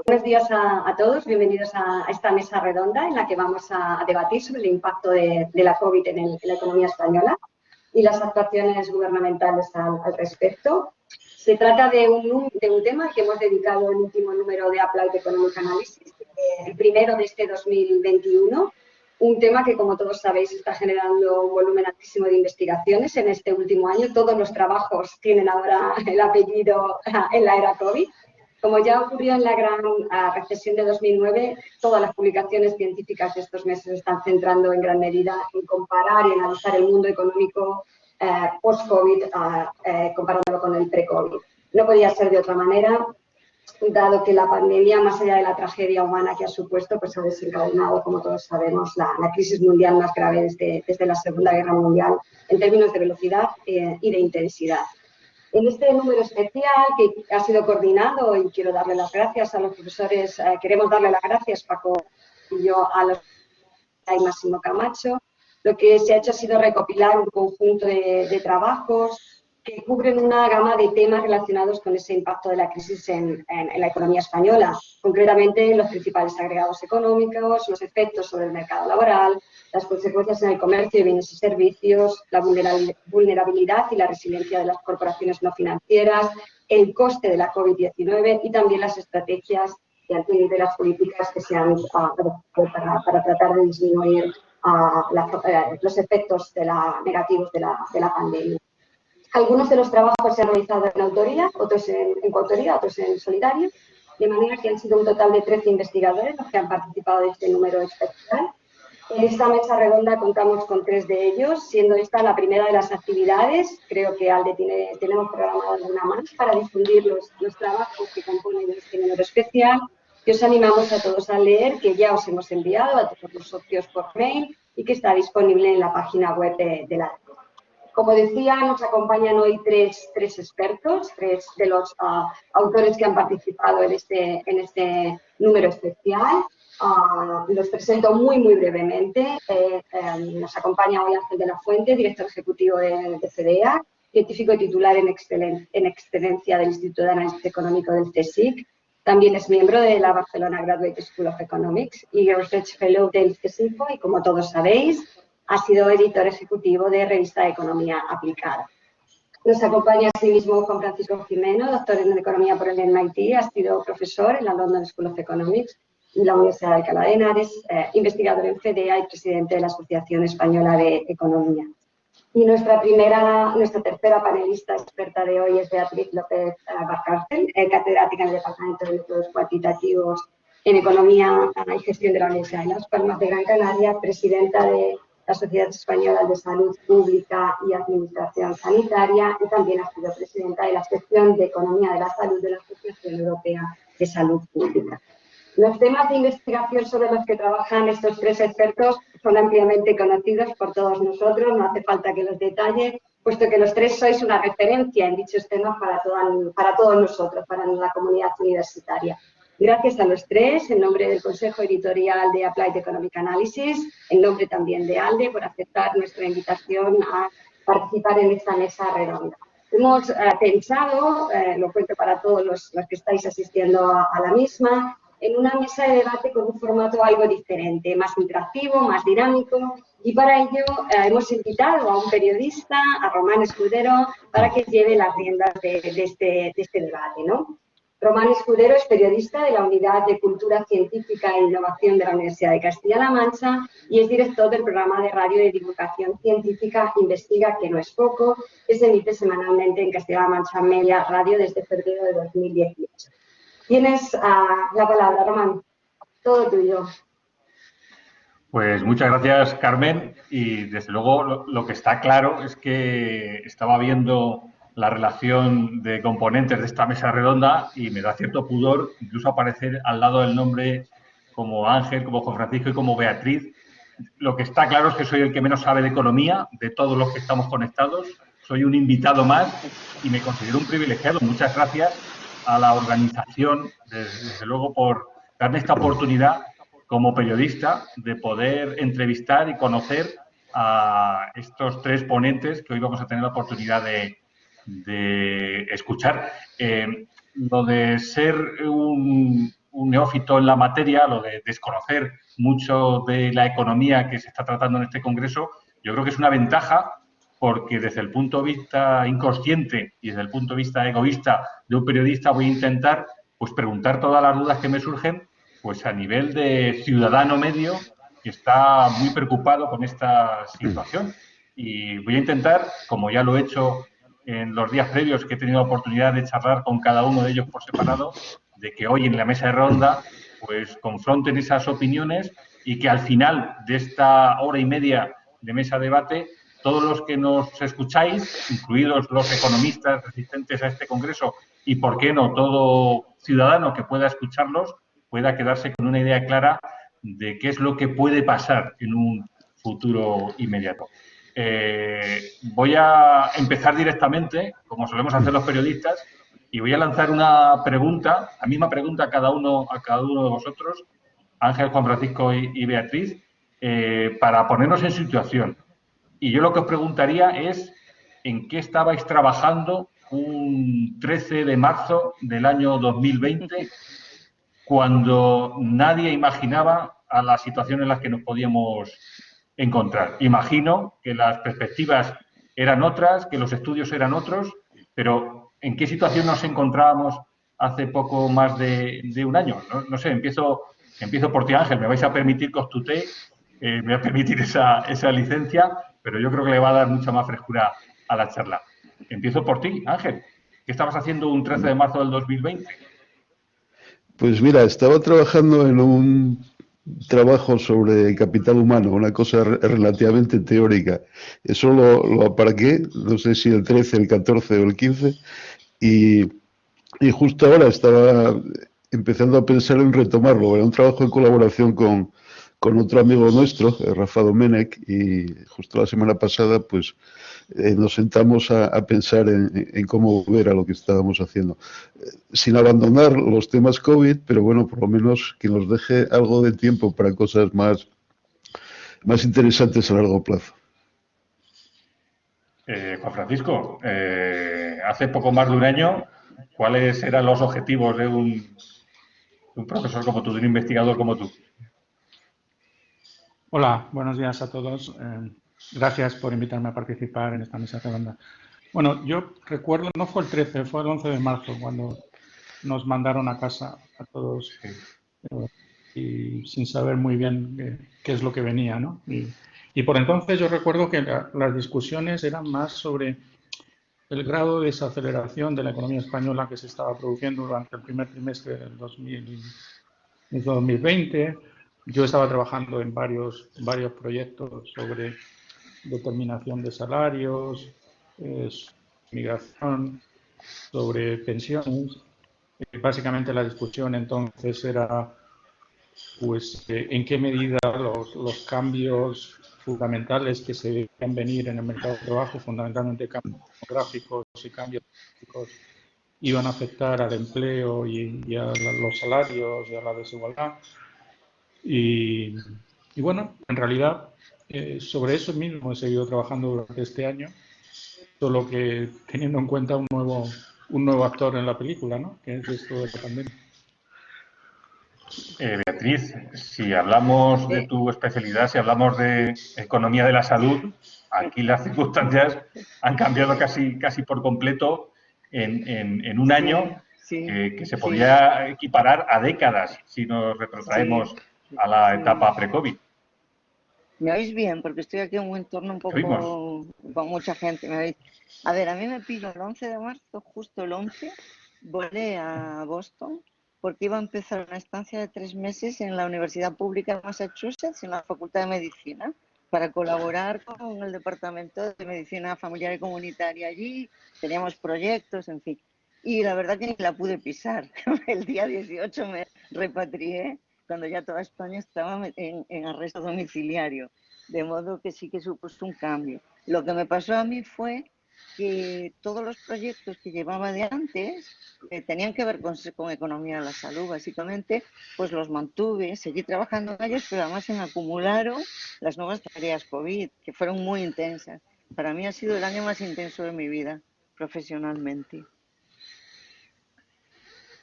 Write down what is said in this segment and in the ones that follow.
Buenos días a todos, bienvenidos a esta mesa redonda en la que vamos a debatir sobre el impacto de la COVID en la economía española y las actuaciones gubernamentales al respecto. Se trata de un tema al que hemos dedicado el último número de Applied Economic Analysis, el primero de este 2021, un tema que, como todos sabéis, está generando un volumen altísimo de investigaciones en este último año. Todos los trabajos tienen ahora el apellido en la era COVID. Como ya ocurrió en la gran recesión de 2009, todas las publicaciones científicas de estos meses están centrando en gran medida en comparar y analizar el mundo económico post-COVID, comparándolo con el pre-COVID. No podía ser de otra manera, dado que la pandemia, más allá de la tragedia humana que ha supuesto, pues ha desencadenado, como todos sabemos, la crisis mundial más grave desde la Segunda Guerra Mundial en términos de velocidad y de intensidad. En este número especial, que ha sido coordinado, y quiero darle las gracias a los profesores, queremos darle las gracias, Paco y yo, a los y Máximo Camacho, lo que se ha hecho ha sido recopilar un conjunto de trabajos que cubren una gama de temas relacionados con ese impacto de la crisis en la economía española, concretamente los principales agregados económicos, los efectos sobre el mercado laboral, las consecuencias en el comercio de bienes y servicios, la vulnerabilidad y la resiliencia de las corporaciones no financieras, el coste de la COVID-19 y también las estrategias de las políticas que se han para tratar de disminuir los efectos negativos de la pandemia. Algunos de los trabajos se han realizado en autoría, otros en coautoría, otros en solitario, de manera que han sido un total de 13 investigadores los que han participado de este número especial. En esta mesa redonda contamos con 3 de ellos, siendo esta la primera de las actividades. Creo que ALDE tenemos programado alguna más para difundir los trabajos que componen este número especial, que os animamos a todos a leer, que ya os hemos enviado a todos los socios por mail y que está disponible en la página web de la ALDE. Como decía, nos acompañan hoy tres expertos, 3 de los autores que han participado en este número especial. Los presento muy brevemente. Nos acompaña hoy Ángel de la Fuente, director ejecutivo de FDEA, científico titular en excelencia del Instituto de Análisis Económico del CSIC. También es miembro de la Barcelona Graduate School of Economics y Research Fellow del CSIFO y, como todos sabéis, ha sido editor ejecutivo de Revista de Economía Aplicada. Nos acompaña asimismo Juan Francisco Jimeno, doctor en Economía por el MIT, ha sido profesor en la London School of Economics y la Universidad de Alcalá de Henares, investigador en FDEA y presidente de la Asociación Española de Economía. Y nuestra tercera panelista experta de hoy es Beatriz López Barcárcel, catedrática en el Departamento de Métodos Cuantitativos en Economía y Gestión de la Universidad de Las Palmas de Gran Canaria, presidenta de la Sociedad Española de Salud Pública y Administración Sanitaria, y también ha sido presidenta de la sección de Economía de la Salud de la Asociación Europea de Salud Pública. Los temas de investigación sobre los que trabajan estos 3 expertos son ampliamente conocidos por todos nosotros, no hace falta que los detalle, puesto que los 3 sois una referencia en dichos temas para todos nosotros, para la comunidad universitaria. Gracias a los 3, en nombre del Consejo Editorial de Applied Economic Analysis, en nombre también de ALDE, por aceptar nuestra invitación a participar en esta mesa redonda. Hemos pensado, lo cuento para todos los que estáis asistiendo a la misma, en una mesa de debate con un formato algo diferente, más interactivo, más dinámico, y para ello hemos invitado a un periodista, a Román Escudero, para que lleve las riendas de este debate, ¿no? Román Escudero es periodista de la Unidad de Cultura Científica e Innovación de la Universidad de Castilla-La Mancha y es director del programa de radio de divulgación científica Investiga, que no es poco, que se emite semanalmente en Castilla-La Mancha Media Radio desde febrero de 2018. Tienes la palabra, Román. Todo tuyo. Pues muchas gracias, Carmen. Y desde luego lo que está claro es que estaba viendo la relación de componentes de esta mesa redonda y me da cierto pudor incluso aparecer al lado del nombre como Ángel, como Juan Francisco y como Beatriz. Lo que está claro es que soy el que menos sabe de economía de todos los que estamos conectados. Soy un invitado más y me considero un privilegiado. Muchas gracias a la organización, desde luego, por darme esta oportunidad como periodista de poder entrevistar y conocer a estos 3 ponentes que hoy vamos a tener la oportunidad de escuchar. Lo de ser un un neófito en la materia, lo de desconocer mucho de la economía que se está tratando en este congreso, yo creo que es una ventaja porque desde el punto de vista inconsciente y desde el punto de vista egoísta de un periodista voy a intentar pues preguntar todas las dudas que me surgen pues a nivel de ciudadano medio que está muy preocupado con esta situación. Y voy a intentar, como ya lo he hecho en los días previos que he tenido la oportunidad de charlar con cada uno de ellos por separado, de que hoy en la mesa de ronda pues confronten esas opiniones y que al final de esta hora y media de mesa de debate todos los que nos escucháis, incluidos los economistas resistentes a este congreso y, por qué no, todo ciudadano que pueda escucharlos, pueda quedarse con una idea clara de qué es lo que puede pasar en un futuro inmediato. Voy a empezar directamente, como solemos hacer los periodistas, y voy a lanzar una pregunta, la misma pregunta a cada uno de vosotros, Ángel, Juan Francisco y Beatriz, para ponernos en situación. Y yo lo que os preguntaría es en qué estabais trabajando un 13 de marzo del año 2020, cuando nadie imaginaba a la situación en la que nos podíamos encontrar. Imagino que las perspectivas eran otras, que los estudios eran otros, pero ¿en qué situación nos encontrábamos hace poco más de un año? No sé, empiezo por ti, Ángel. Me vais a permitir que os tutee, me voy a permitir esa licencia, pero yo creo que le va a dar mucha más frescura a la charla. Empiezo por ti, Ángel. ¿Qué estabas haciendo un 13 de marzo del 2020? Pues mira, estaba trabajando en un trabajo sobre capital humano, una cosa relativamente teórica. Eso lo aparqué, no sé si el 13, el 14 o el 15, y, y justo ahora estaba empezando a pensar en retomarlo. Era un trabajo en colaboración con otro amigo nuestro, Rafa Domenech, y justo la semana pasada pues nos sentamos a pensar en cómo volver a lo que estábamos haciendo. Sin abandonar los temas COVID, pero bueno, por lo menos que nos deje algo de tiempo para cosas más interesantes a largo plazo. Juan Francisco, hace poco más de un año, ¿cuáles eran los objetivos de un profesor como tú, de un investigador como tú? Hola, buenos días a todos. Gracias por invitarme a participar en esta mesa redonda. Bueno, yo recuerdo, no fue el 13, fue el 11 de marzo cuando nos mandaron a casa a todos y sin saber muy bien qué es lo que venía, ¿no? Y por entonces yo recuerdo que las discusiones eran más sobre el grado de desaceleración de la economía española que se estaba produciendo durante el primer trimestre del 2020. Yo estaba trabajando en varios proyectos sobre determinación de salarios, migración, sobre pensiones. Básicamente la discusión entonces era pues en qué medida los cambios fundamentales que se debían venir en el mercado de trabajo, fundamentalmente cambios demográficos y cambios políticos, iban a afectar al empleo y a los salarios y a la desigualdad. Y bueno, en realidad sobre eso mismo he seguido trabajando durante este año, solo que teniendo en cuenta un nuevo actor en la película, ¿no? Que es esto de la pandemia. Beatriz, si hablamos de tu especialidad, si hablamos de economía de la salud, aquí las circunstancias han cambiado casi por completo en un año que se podía equiparar a décadas si nos retrotraemos a la etapa pre-COVID. ¿Me oís bien? Porque estoy aquí en un entorno un poco con mucha gente. ¿Me oís? A ver, a mí me pilló el 11 de marzo, justo el 11, volé a Boston porque iba a empezar una estancia de 3 meses en la Universidad Pública de Massachusetts, en la Facultad de Medicina, para colaborar con el Departamento de Medicina Familiar y Comunitaria allí. Teníamos proyectos, en fin. Y la verdad que ni la pude pisar. El día 18 me repatrié cuando ya toda España estaba en arresto domiciliario. De modo que sí que supuso un cambio. Lo que me pasó a mí fue que todos los proyectos que llevaba de antes tenían que ver con economía de la salud, básicamente, pues los mantuve, seguí trabajando en ellos, pero además se me acumularon las nuevas tareas COVID, que fueron muy intensas. Para mí ha sido el año más intenso de mi vida, profesionalmente.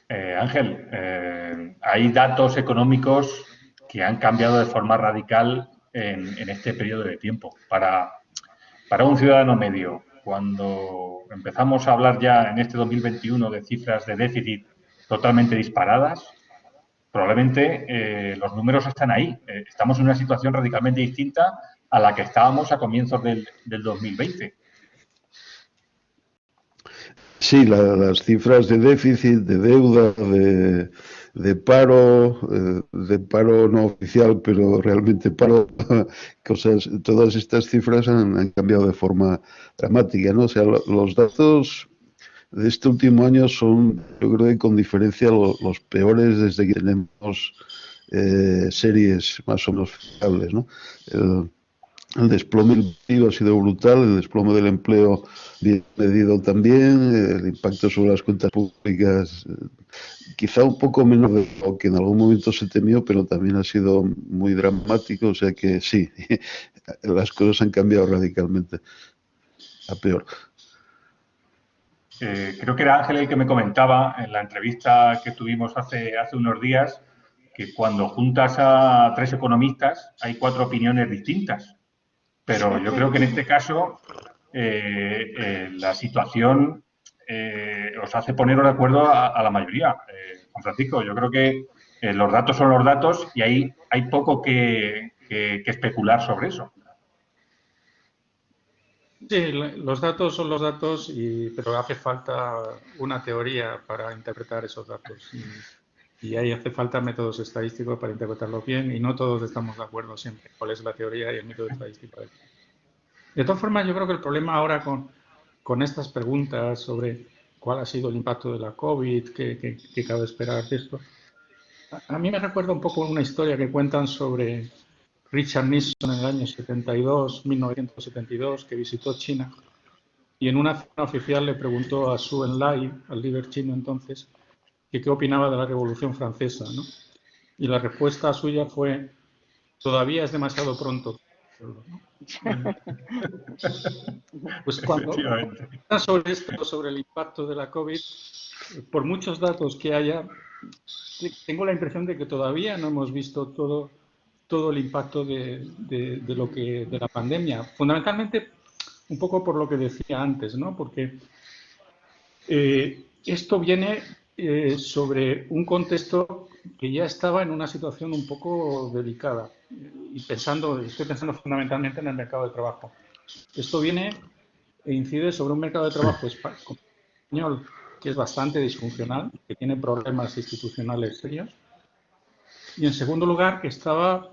Ángel, hay datos económicos que han cambiado de forma radical en este periodo de tiempo. Para un ciudadano medio, cuando empezamos a hablar ya en este 2021 de cifras de déficit totalmente disparadas, probablemente los números están ahí. Estamos en una situación radicalmente distinta a la que estábamos a comienzos del 2020. Sí, las cifras de déficit, de deuda, de paro no oficial, pero realmente paro, cosas, todas estas cifras han cambiado de forma dramática, ¿no? O sea, los datos de este último año son, yo creo que con diferencia los peores desde que tenemos series más o menos fiables, ¿no? El desplome del PIB ha sido brutal, el desplome del empleo bien medido también, el impacto sobre las cuentas públicas quizá un poco menos de lo que en algún momento se temió, pero también ha sido muy dramático, o sea que sí, las cosas han cambiado radicalmente a peor. Creo que era Ángel el que me comentaba en la entrevista que tuvimos hace unos días que cuando juntas a 3 economistas hay 4 opiniones distintas. Pero yo creo que en este caso la situación os hace poneros de acuerdo a la mayoría. Juan Francisco, yo creo que los datos son los datos y hay poco que especular sobre eso. Sí, los datos son los datos, pero hace falta una teoría para interpretar esos datos. Y ahí hace falta métodos estadísticos para interpretarlos bien y no todos estamos de acuerdo siempre cuál es la teoría y el método estadístico. De todas formas, yo creo que el problema ahora con estas preguntas sobre cuál ha sido el impacto de la COVID, qué cabe esperar de esto, a mí me recuerda un poco una historia que cuentan sobre Richard Nixon en el año 1972, que visitó China y en una cena oficial le preguntó a Zhou Enlai, al líder chino entonces, que qué opinaba de la Revolución Francesa, ¿no? Y la respuesta suya fue: todavía es demasiado pronto. ¿No? Pues cuando sobre esto, sobre el impacto de la COVID, por muchos datos que haya, tengo la impresión de que todavía no hemos visto todo el impacto de la pandemia. Fundamentalmente, un poco por lo que decía antes, ¿no? Porque esto viene sobre un contexto que ya estaba en una situación un poco delicada. Y estoy pensando fundamentalmente en el mercado de trabajo. Esto viene e incide sobre un mercado de trabajo español que es bastante disfuncional, que tiene problemas institucionales serios. Y en segundo lugar, que estaba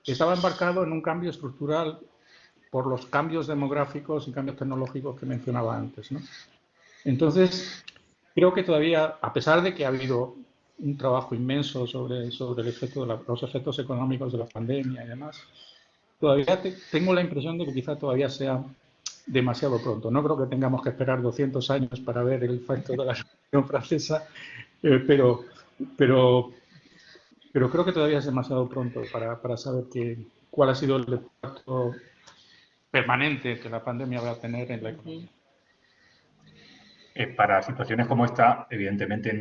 embarcado en un cambio estructural por los cambios demográficos y cambios tecnológicos que mencionaba antes, ¿no? Entonces, creo que todavía, a pesar de que ha habido un trabajo inmenso sobre el efecto los efectos económicos de la pandemia y demás, todavía tengo la impresión de que quizá todavía sea demasiado pronto. No creo que tengamos que esperar 200 años para ver el efecto de la Revolución Francesa, pero creo que todavía es demasiado pronto para saber cuál ha sido el impacto permanente que la pandemia va a tener en la economía. Para situaciones como esta, evidentemente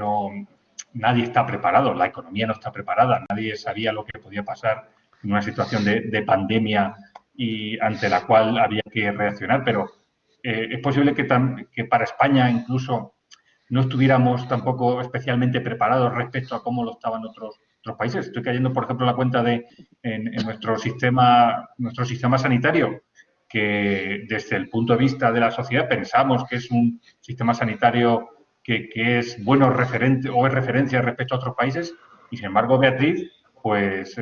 nadie está preparado, la economía no está preparada, nadie sabía lo que podía pasar en una situación de pandemia y ante la cual había que reaccionar, pero es posible que para España incluso no estuviéramos tampoco especialmente preparados respecto a cómo lo estaban otros países. Estoy cayendo, por ejemplo, en la cuenta en nuestro sistema sanitario, que desde el punto de vista de la sociedad pensamos que es un sistema sanitario que es bueno referente o es referencia respecto a otros países y, sin embargo, Beatriz, pues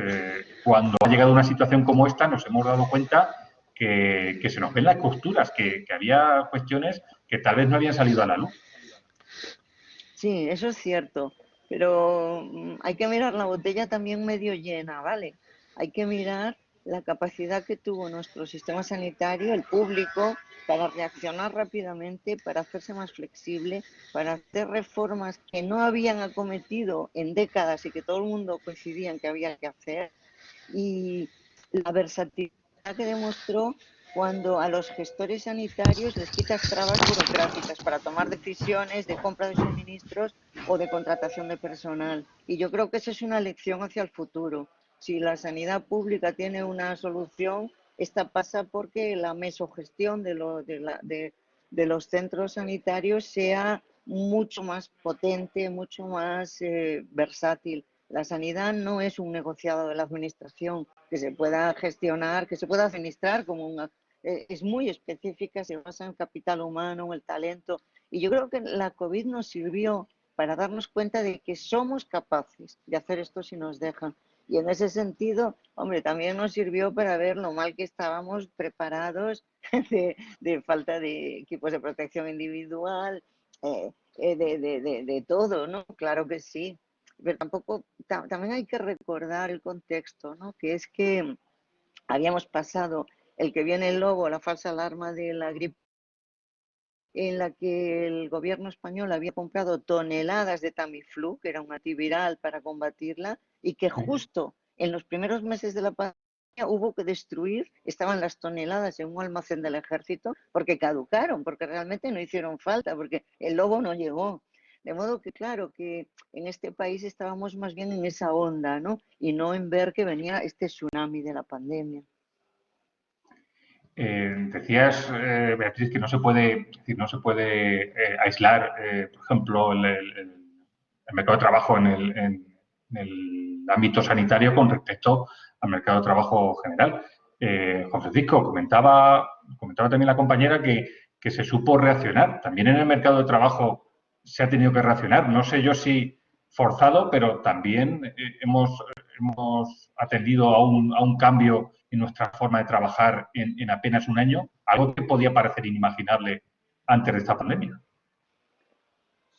cuando ha llegado una situación como esta nos hemos dado cuenta que se nos ven las costuras, que había cuestiones que tal vez no habían salido a la luz. Sí, eso es cierto, pero hay que mirar la botella también medio llena, ¿vale? Hay que mirar la capacidad que tuvo nuestro sistema sanitario, el público, para reaccionar rápidamente, para hacerse más flexible, para hacer reformas que no habían acometido en décadas y que todo el mundo coincidía en que había que hacer, y la versatilidad que demostró cuando a los gestores sanitarios les quitas trabas burocráticas para tomar decisiones de compra de suministros o de contratación de personal. Y yo creo que esa es una lección hacia el futuro. Si la sanidad pública tiene una solución, esta pasa porque la mesogestión de los centros sanitarios sea mucho más potente, mucho más versátil. La sanidad no es un negociado de la administración que se pueda gestionar, que se pueda administrar como una... es muy específica, se basa en el capital humano, en el talento. Y yo creo que la COVID nos sirvió para darnos cuenta de que somos capaces de hacer esto si nos dejan. Y en ese sentido, hombre, también nos sirvió para ver lo mal que estábamos preparados de falta de equipos de protección individual, de todo, ¿no? Claro que sí. Pero también hay que recordar el contexto, ¿no? Que es que habíamos pasado el que viene el lobo, la falsa alarma de la gripe, en la que el gobierno español había comprado toneladas de Tamiflu, que era un antiviral para combatirla, y que justo en los primeros meses de la pandemia hubo que destruir, estaban las toneladas en un almacén del ejército, porque caducaron, porque realmente no hicieron falta, porque el lobo no llegó. De modo que, claro, que en este país estábamos más bien en esa onda, ¿no? Y no en ver que venía este tsunami de la pandemia. Decías, Beatriz, que no se puede, aislar, por ejemplo, el mercado de trabajo en el ámbito sanitario con respecto al mercado de trabajo general. Juan Francisco, comentaba también la compañera que se supo reaccionar. También en el mercado de trabajo se ha tenido que reaccionar. No sé yo si forzado, pero también hemos atendido a un cambio en nuestra forma de trabajar en apenas un año, algo que podía parecer inimaginable antes de esta pandemia.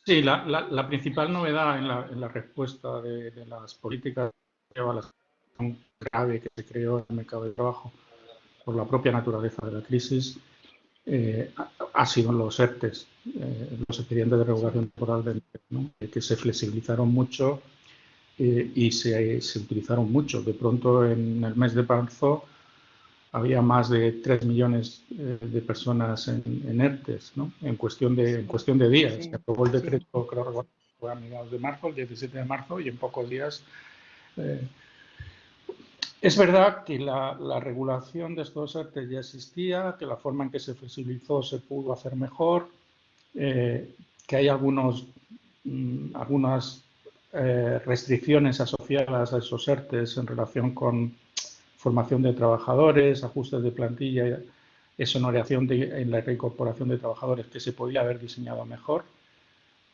Sí, la principal novedad en la respuesta de las políticas a la situación grave que se creó en el mercado de trabajo por la propia naturaleza de la crisis ha sido los ERTES, los expedientes de regulación temporal del empleo, ¿no? Que se flexibilizaron mucho y se utilizaron mucho. De pronto, en el mes de marzo, había más de 3 millones de personas en ERTES, ¿no? En cuestión de días. Sí, se aprobó el decreto, creo que fue a mediados de marzo, el 17 de marzo, y en pocos días. Es verdad que la regulación de estos ERTES ya existía, que la forma en que se flexibilizó se pudo hacer mejor, que hay algunas restricciones asociadas a esos ERTES en relación con formación de trabajadores, ajustes de plantilla, exoneración en la reincorporación de trabajadores que se podía haber diseñado mejor,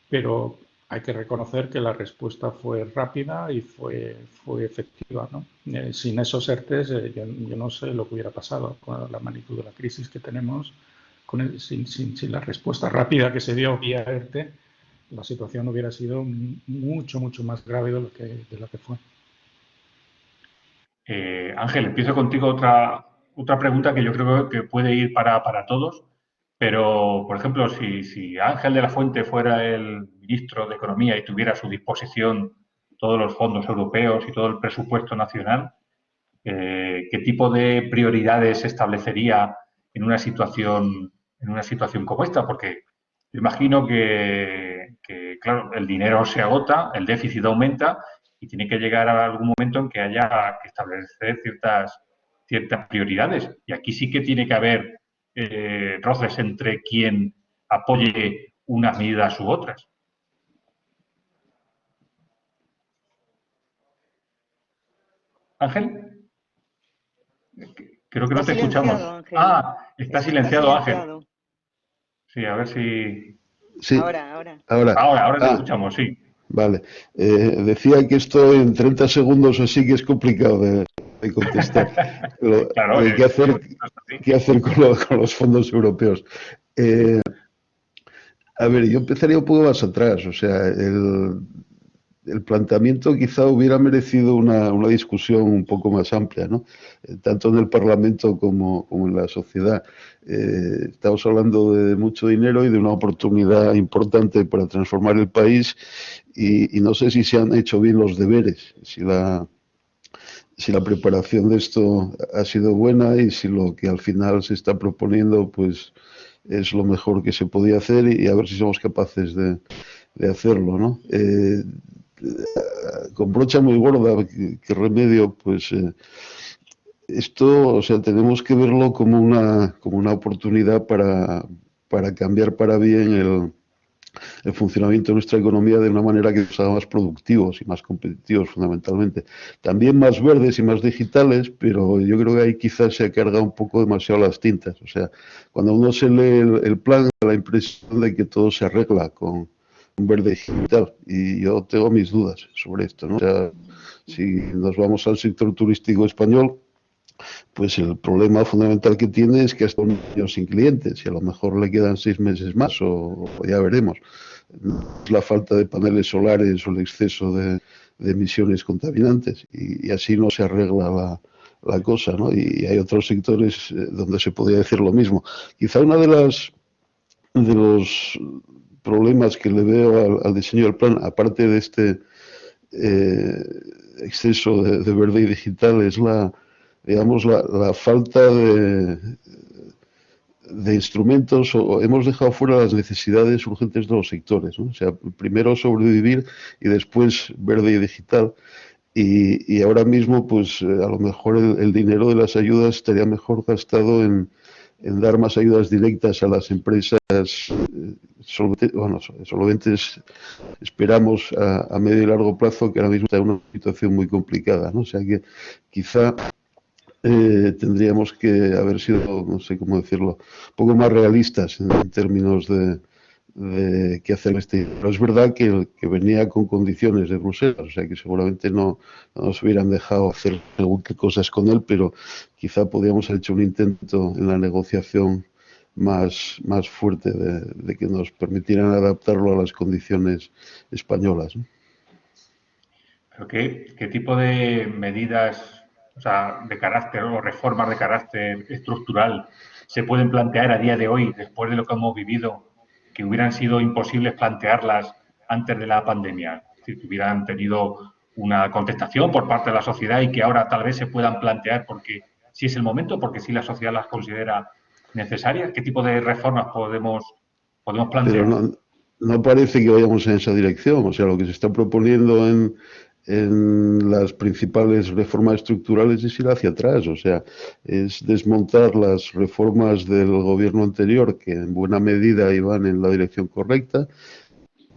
pero hay que reconocer que la respuesta fue rápida y fue efectiva, ¿no? Sin esos ERTES yo no sé lo que hubiera pasado con la magnitud de la crisis que tenemos. Sin la respuesta rápida que se dio vía ERTE, la situación hubiera sido mucho más grave de lo que fue. Ángel, empiezo contigo otra pregunta que yo creo que puede ir para todos, pero, por ejemplo, si Ángel de la Fuente fuera el ministro de Economía y tuviera a su disposición todos los fondos europeos y todo el presupuesto nacional, ¿qué tipo de prioridades establecería en una situación como esta? Porque imagino que, claro, el dinero se agota, el déficit aumenta y tiene que llegar a algún momento en que haya que establecer ciertas prioridades. Y aquí sí que tiene que haber roces entre quien apoye unas medidas u otras. Ángel, creo que no te escuchamos. Ángel. Está silenciado, Ángel. Sí, a ver si... Sí. Ahora te escuchamos, sí. Vale. Decía que esto en 30 segundos así que es complicado de contestar. Claro, ¿Qué hacer con los fondos europeos? A ver, yo empezaría un poco más atrás. O sea, el planteamiento quizá hubiera merecido una discusión un poco más amplia, ¿no? Tanto en el Parlamento como en la sociedad. Estamos hablando de mucho dinero y de una oportunidad importante para transformar el país y no sé si se han hecho bien los deberes, si la preparación de esto ha sido buena y si lo que al final se está proponiendo pues es lo mejor que se podía hacer y a ver si somos capaces de de hacerlo, ¿no? Con brocha muy gorda, ¿qué remedio? Pues esto, o sea, tenemos que verlo como una oportunidad para cambiar para bien el funcionamiento de nuestra economía de una manera que nos haga más productivos y más competitivos, fundamentalmente. También más verdes y más digitales, pero yo creo que ahí quizás se ha cargado un poco demasiado las tintas. O sea, cuando uno se lee el plan, da la impresión de que todo se arregla con un verde digital. Y yo tengo mis dudas sobre esto, ¿no? O sea, si nos vamos al sector turístico español, pues el problema fundamental que tiene es que hasta un año sin clientes y a lo mejor le quedan 6 meses más o ya veremos. La falta de paneles solares o el exceso de emisiones contaminantes y así no se arregla la cosa, ¿no? Y hay otros sectores donde se podría decir lo mismo. Quizá una de los problemas que le veo al diseño del plan, aparte de este exceso de verde y digital, es digamos, la falta de instrumentos, o hemos dejado fuera las necesidades urgentes de los sectores, ¿no? O sea, primero sobrevivir y después verde y digital. Y ahora mismo, pues a lo mejor el dinero de las ayudas estaría mejor gastado en dar más ayudas directas a las empresas solventes, esperamos a medio y largo plazo, que ahora mismo está en una situación muy complicada, ¿no? O sea que quizá tendríamos que haber sido, no sé cómo decirlo, un poco más realistas en términos de qué hacer Pero es verdad que venía con condiciones de Bruselas, o sea que seguramente no nos hubieran dejado hacer según qué cosas con él, pero quizá podríamos haber hecho un intento en la negociación más fuerte de que nos permitieran adaptarlo a las condiciones españolas, ¿no? ¿Pero qué tipo de medidas, o sea, de carácter o reformas de carácter estructural se pueden plantear a día de hoy, después de lo que hemos vivido, que hubieran sido imposibles plantearlas antes de la pandemia? Es decir, que hubieran tenido una contestación por parte de la sociedad y que ahora tal vez se puedan plantear porque sí es el momento, porque sí la sociedad las considera necesarias. ¿Qué tipo de reformas podemos plantear? Pero no parece que vayamos en esa dirección. O sea, lo que se está proponiendo en las principales reformas estructurales es ir hacia atrás. O sea, es desmontar las reformas del gobierno anterior, que en buena medida iban en la dirección correcta.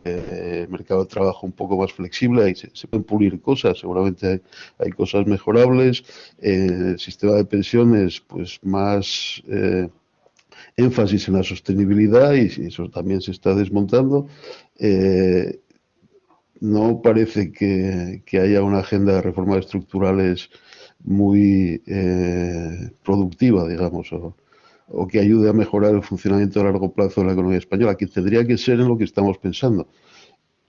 Mercado de trabajo un poco más flexible, ahí se pueden pulir cosas, seguramente hay cosas mejorables. El sistema de pensiones, pues más énfasis en la sostenibilidad, y eso también se está desmontando. No parece que haya una agenda de reformas estructurales muy productiva, digamos, o que ayude a mejorar el funcionamiento a largo plazo de la economía española, que tendría que ser en lo que estamos pensando.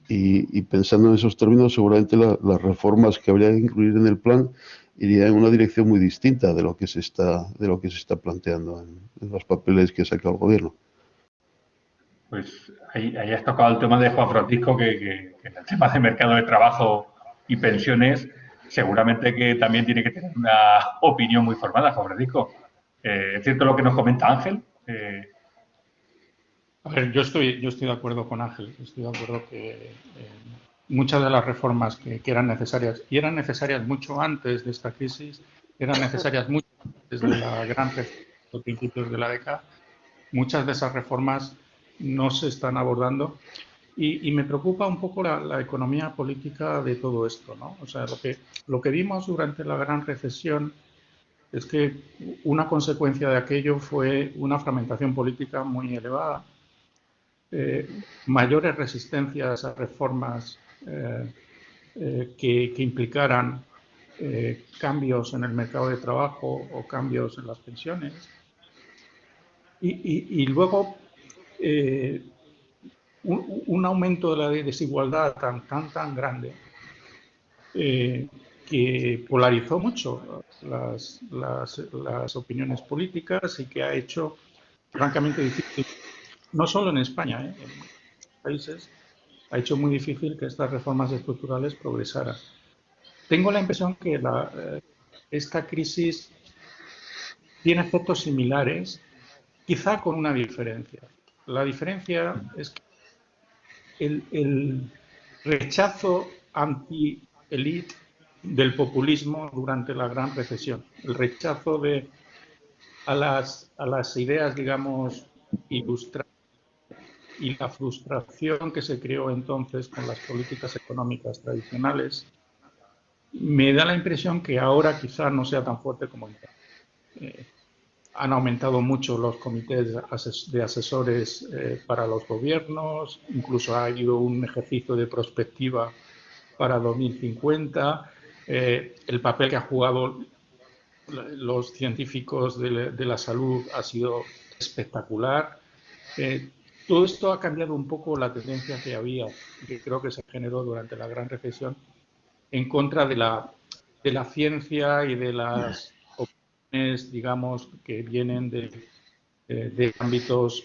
Y pensando en esos términos, seguramente las reformas que habría que incluir en el plan irían en una dirección muy distinta de lo que se está planteando en los papeles que saca el gobierno. Pues ahí has tocado el tema de Juan Francisco, que en el tema de mercado de trabajo y pensiones, seguramente que también tiene que tener una opinión muy formada, Juan Francisco. ¿Es cierto lo que nos comenta Ángel? A ver, yo estoy de acuerdo con Ángel. Estoy de acuerdo que muchas de las reformas que eran necesarias, y eran necesarias mucho antes de esta crisis, eran necesarias mucho antes de la gran recesión de principios de la década. Muchas de esas reformas no se están abordando y me preocupa un poco la economía política de todo esto, ¿no? O sea, lo que vimos durante la gran recesión es que una consecuencia de aquello fue una fragmentación política muy elevada, mayores resistencias a reformas que implicaran cambios en el mercado de trabajo o cambios en las pensiones. Y luego un aumento de la desigualdad tan grande que polarizó mucho las opiniones políticas y que ha hecho francamente difícil, no solo en España, en países, ha hecho muy difícil que estas reformas estructurales progresaran. Tengo la impresión que esta crisis tiene efectos similares, quizá con una diferencia. La diferencia es que el rechazo anti-élite del populismo durante la gran recesión, el rechazo a las ideas, digamos, ilustradas y la frustración que se creó entonces con las políticas económicas tradicionales, me da la impresión que ahora quizá no sea tan fuerte como entonces. Han aumentado mucho los comités de asesores para los gobiernos, incluso ha habido un ejercicio de prospectiva para 2050, el papel que han jugado los científicos de la salud ha sido espectacular. Todo esto ha cambiado un poco la tendencia que había, que creo que se generó durante la Gran Recesión, en contra de la ciencia y de las opiniones, digamos, que vienen de ámbitos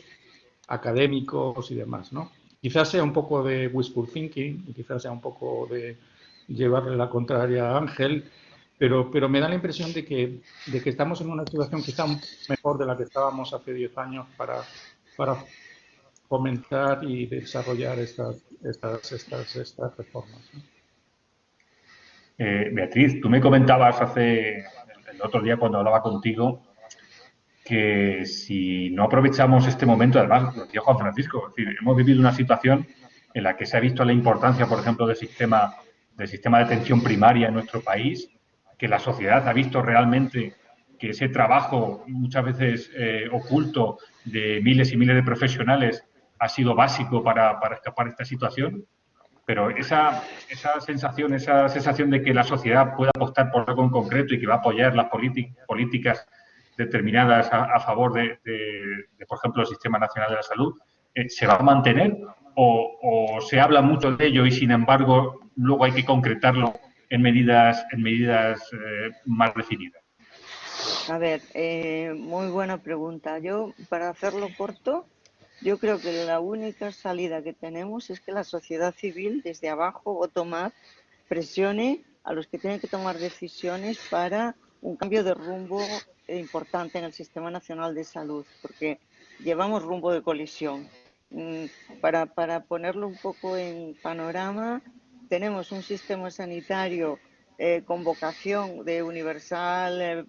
académicos y demás, ¿no? Quizás sea un poco de wishful thinking, quizás sea un poco de llevarle la contraria a Ángel, pero me da la impresión de que estamos en una situación quizá mejor de la que estábamos hace 10 años para fomentar y desarrollar estas reformas, ¿no? Beatriz, tú me comentabas el otro día cuando hablaba contigo que si no aprovechamos este momento, además, lo decía Juan Francisco, es decir, hemos vivido una situación en la que se ha visto la importancia, por ejemplo, del sistema de atención primaria en nuestro país, que la sociedad ha visto realmente que ese trabajo, muchas veces oculto, de miles y miles de profesionales ha sido básico para escapar de esta situación. Pero esa sensación de que la sociedad puede apostar por algo en concreto y que va a apoyar las políticas determinadas a favor de, por ejemplo, el Sistema Nacional de la Salud, ¿se va a mantener o se habla mucho de ello y, sin embargo, luego hay que concretarlo en medidas más definidas? A ver, muy buena pregunta. Yo, para hacerlo corto, yo creo que la única salida que tenemos es que la sociedad civil, desde abajo, bottom-up, presione a los que tienen que tomar decisiones para un cambio de rumbo importante en el Sistema Nacional de Salud, porque llevamos rumbo de colisión. Para ponerlo un poco en panorama, tenemos un sistema sanitario con vocación de universal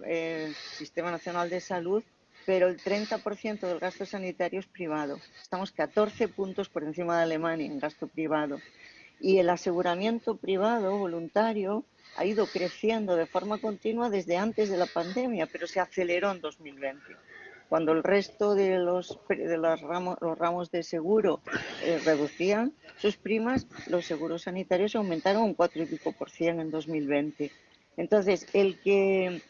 Sistema Nacional de Salud, pero el 30% del gasto sanitario es privado. Estamos 14 puntos por encima de Alemania en gasto privado. Y el aseguramiento privado voluntario ha ido creciendo de forma continua desde antes de la pandemia, pero se aceleró en 2020. Cuando el resto de los ramos de seguro reducían sus primas, los seguros sanitarios aumentaron un 4 y pico % en 2020. Entonces, el que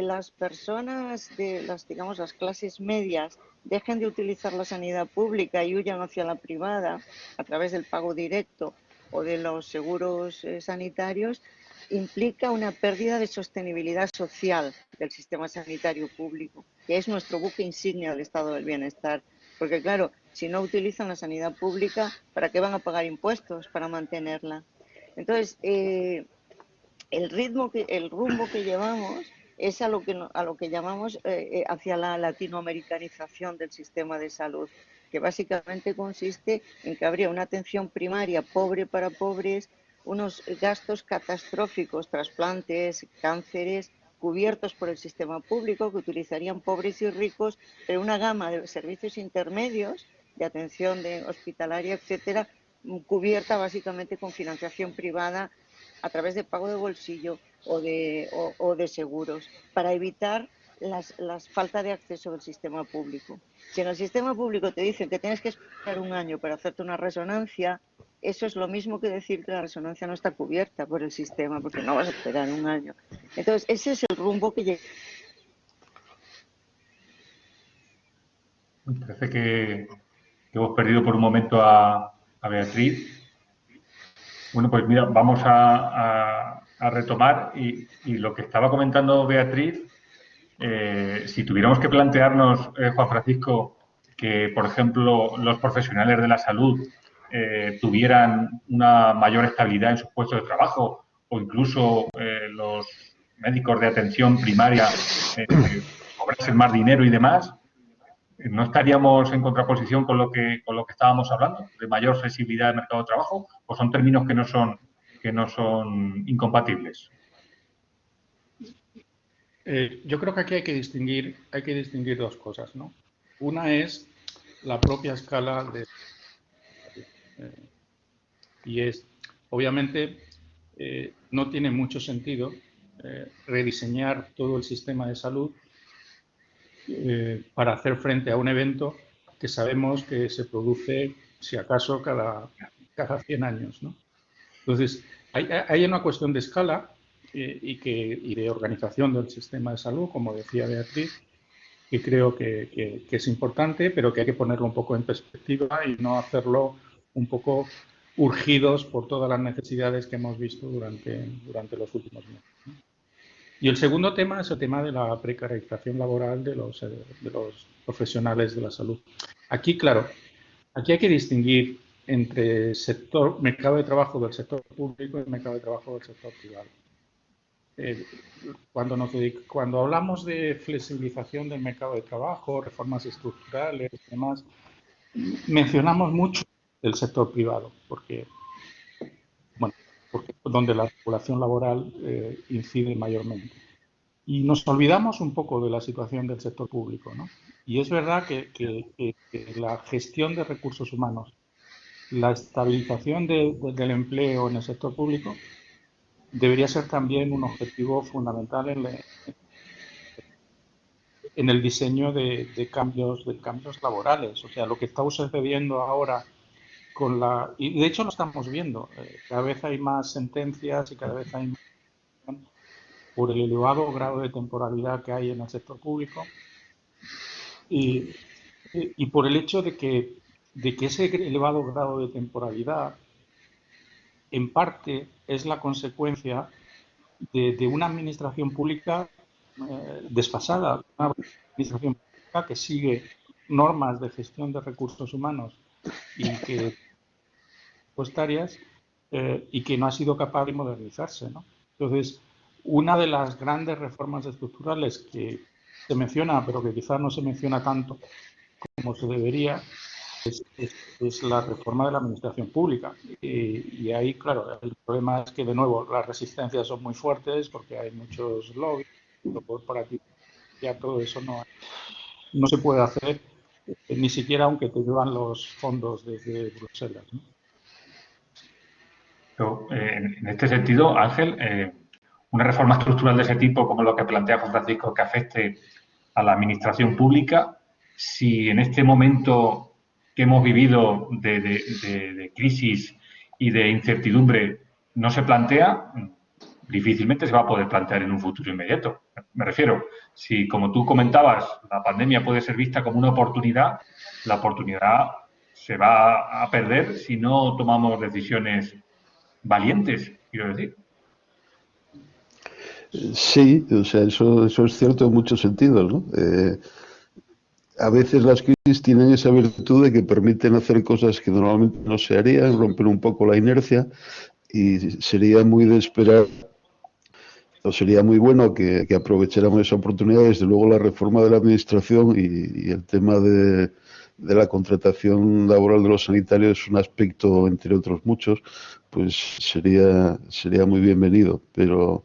las personas de las clases medias dejen de utilizar la sanidad pública y huyan hacia la privada a través del pago directo o de los seguros sanitarios implica una pérdida de sostenibilidad social del sistema sanitario público, que es nuestro buque insignia del estado del bienestar. Porque claro, si no utilizan la sanidad pública, ¿para qué van a pagar impuestos para mantenerla? Entonces, el rumbo que llevamos es a lo que llamamos hacia la latinoamericanización del sistema de salud, que básicamente consiste en que habría una atención primaria pobre para pobres, unos gastos catastróficos, trasplantes, cánceres, cubiertos por el sistema público, que utilizarían pobres y ricos, pero una gama de servicios intermedios de atención hospitalaria, etcétera, cubierta básicamente con financiación privada a través de pago de bolsillo o de seguros, para evitar las falta de acceso del sistema público. Si en el sistema público te dicen que tienes que esperar un año para hacerte una resonancia, eso es lo mismo que decir que la resonancia no está cubierta por el sistema, porque no vas a esperar un año. Entonces, ese es el rumbo que llega. Me parece que hemos perdido por un momento a Beatriz. Bueno, pues mira, vamos a retomar y lo que estaba comentando Beatriz, si tuviéramos que plantearnos, Juan Francisco, que, por ejemplo, los profesionales de la salud tuvieran una mayor estabilidad en sus puestos de trabajo o incluso los médicos de atención primaria cobrasen más dinero y demás, ¿no estaríamos en contraposición con lo que estábamos hablando, de mayor flexibilidad del mercado de trabajo? ¿O son términos que no son incompatibles? Yo creo que aquí hay que distinguir dos cosas, ¿no? Una es la propia escala de y es, obviamente, no tiene mucho sentido rediseñar todo el sistema de salud para hacer frente a un evento que sabemos que se produce, si acaso, cada 100 años, ¿no? Entonces, hay una cuestión de escala y de organización del sistema de salud, como decía Beatriz, que creo que es importante, pero que hay que ponerlo un poco en perspectiva y no hacerlo un poco urgidos por todas las necesidades que hemos visto durante los últimos meses, ¿no? Y el segundo tema es el tema de la precarización laboral de los profesionales de la salud. Aquí, claro, aquí hay que distinguir entre mercado de trabajo del sector público y el mercado de trabajo del sector privado. Cuando hablamos de flexibilización del mercado de trabajo, reformas estructurales y demás, mencionamos mucho el sector privado, porque donde la regulación laboral incide mayormente. Y nos olvidamos un poco de la situación del sector público, ¿no? Y es verdad que la gestión de recursos humanos, la estabilización del empleo en el sector público debería ser también un objetivo fundamental en el diseño de cambios laborales. O sea, lo que está sucediendo ahora y de hecho lo estamos viendo, cada vez hay más sentencias y cada vez hay más por el elevado grado de temporalidad que hay en el sector público y por el hecho de que ese elevado grado de temporalidad en parte es la consecuencia de una administración pública desfasada, una administración pública que sigue normas de gestión de recursos humanos y que y que no ha sido capaz de modernizarse, ¿no? Entonces, una de las grandes reformas estructurales que se menciona, pero que quizás no se menciona tanto como se debería, es la reforma de la administración pública. Y ahí, claro, el problema es que, de nuevo, las resistencias son muy fuertes porque hay muchos lobbies, por aquí ya todo eso no se puede hacer, ni siquiera aunque te llevan los fondos desde Bruselas, ¿no? En este sentido, Ángel, una reforma estructural de ese tipo, como lo que plantea Juan Francisco, que afecte a la administración pública, si en este momento que hemos vivido de crisis y de incertidumbre no se plantea, difícilmente se va a poder plantear en un futuro inmediato. Me refiero, si, como tú comentabas, la pandemia puede ser vista como una oportunidad, la oportunidad se va a perder si no tomamos decisiones valientes, quiero decir. Sí, o sea, eso es cierto en muchos sentidos, ¿no? A veces las crisis tienen esa virtud de que permiten hacer cosas que normalmente no se harían, romper un poco la inercia, y sería muy de esperar, o sería muy bueno que aprovecháramos esa oportunidad. Desde luego, la reforma de la administración y el tema de la contratación laboral de los sanitarios es un aspecto, entre otros muchos, pues sería muy bienvenido, pero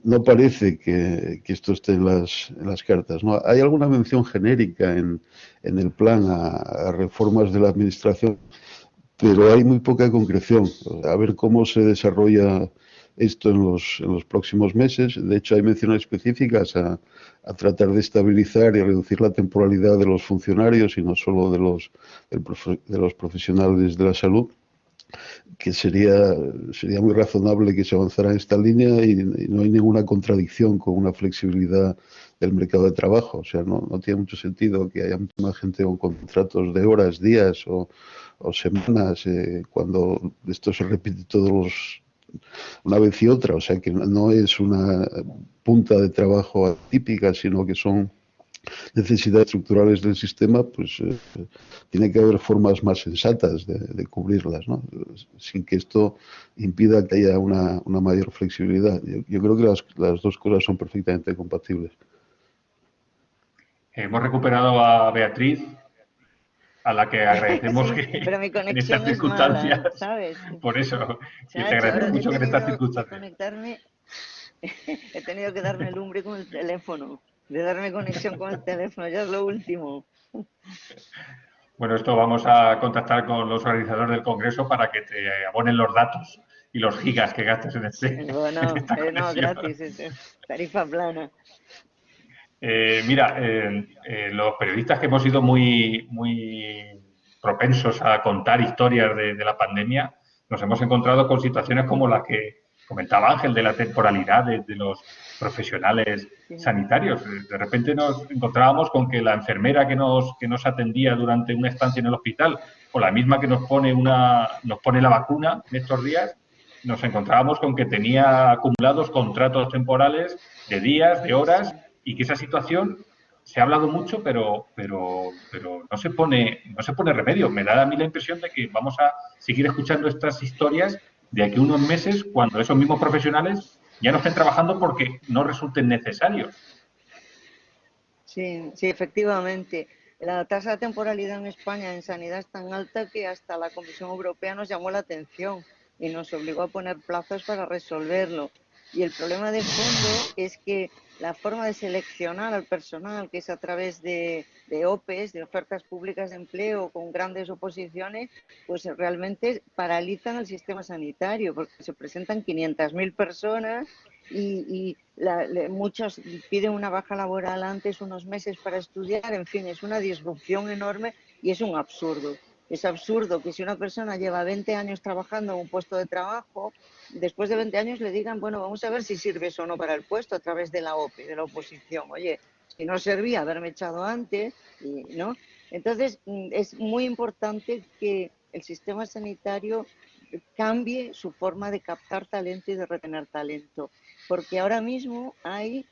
no parece que esto esté en las cartas, ¿no? Hay alguna mención genérica en el plan a reformas de la administración, pero hay muy poca concreción. A ver cómo se desarrolla esto en los próximos meses. De hecho, hay menciones específicas a tratar de estabilizar y reducir la temporalidad de los funcionarios y no solo de los profesionales de la salud, que sería muy razonable que se avanzara en esta línea, y no hay ninguna contradicción con una flexibilidad del mercado de trabajo. O sea, no tiene mucho sentido que haya mucha más gente con contratos de horas, días o semanas, cuando esto se repite una vez y otra. O sea, que no es una punta de trabajo atípica, sino que son necesidades estructurales del sistema. Pues tiene que haber formas más sensatas de cubrirlas, ¿no? Sin que esto impida que haya una mayor flexibilidad. Yo creo que las dos cosas son perfectamente compatibles. Hemos recuperado a Beatriz, a la que agradecemos Sí, que pero mi en estas conexión es circunstancias, mala, ¿sabes? por eso, y te Chacho, agradecemos ahora he mucho que en estas tenido que circunstancias. conectarme, he tenido que darme lumbre con el teléfono, de darme conexión con el teléfono, ya es lo último. Bueno, esto vamos a contactar con los organizadores del Congreso para que te abonen los datos y los gigas que gastes en, en Bueno, esta no, conexión. gratis, es tarifa plana. Mira, los periodistas que hemos sido muy propensos a contar historias de la pandemia, nos hemos encontrado con situaciones como la que comentaba Ángel, de la temporalidad de los profesionales sanitarios. De repente nos encontrábamos con que la enfermera que nos atendía durante una estancia en el hospital, o la misma que nos pone la vacuna en estos días, nos encontrábamos con que tenía acumulados contratos temporales de días, de horas, y que esa situación se ha hablado mucho, pero no se pone remedio. Me da a mí la impresión de que vamos a seguir escuchando estas historias de aquí a unos meses, cuando esos mismos profesionales ya no estén trabajando porque no resulten necesarios. Sí, sí, efectivamente. La tasa de temporalidad en España en sanidad es tan alta que hasta la Comisión Europea nos llamó la atención y nos obligó a poner plazos para resolverlo. Y el problema de fondo es que la forma de seleccionar al personal, que es a través de OPEs, de ofertas públicas de empleo con grandes oposiciones, pues realmente paralizan el sistema sanitario, porque se presentan 500.000 personas y muchos piden una baja laboral antes, unos meses para estudiar, en fin, es una disrupción enorme y es un absurdo. Es absurdo que si una persona lleva 20 años trabajando en un puesto de trabajo, después de 20 años le digan, bueno, vamos a ver si sirves o no para el puesto a través de la OPE, de la oposición. Oye, si no servía, haberme echado antes, ¿no? Entonces, es muy importante que el sistema sanitario cambie su forma de captar talento y de retener talento, porque ahora mismo hay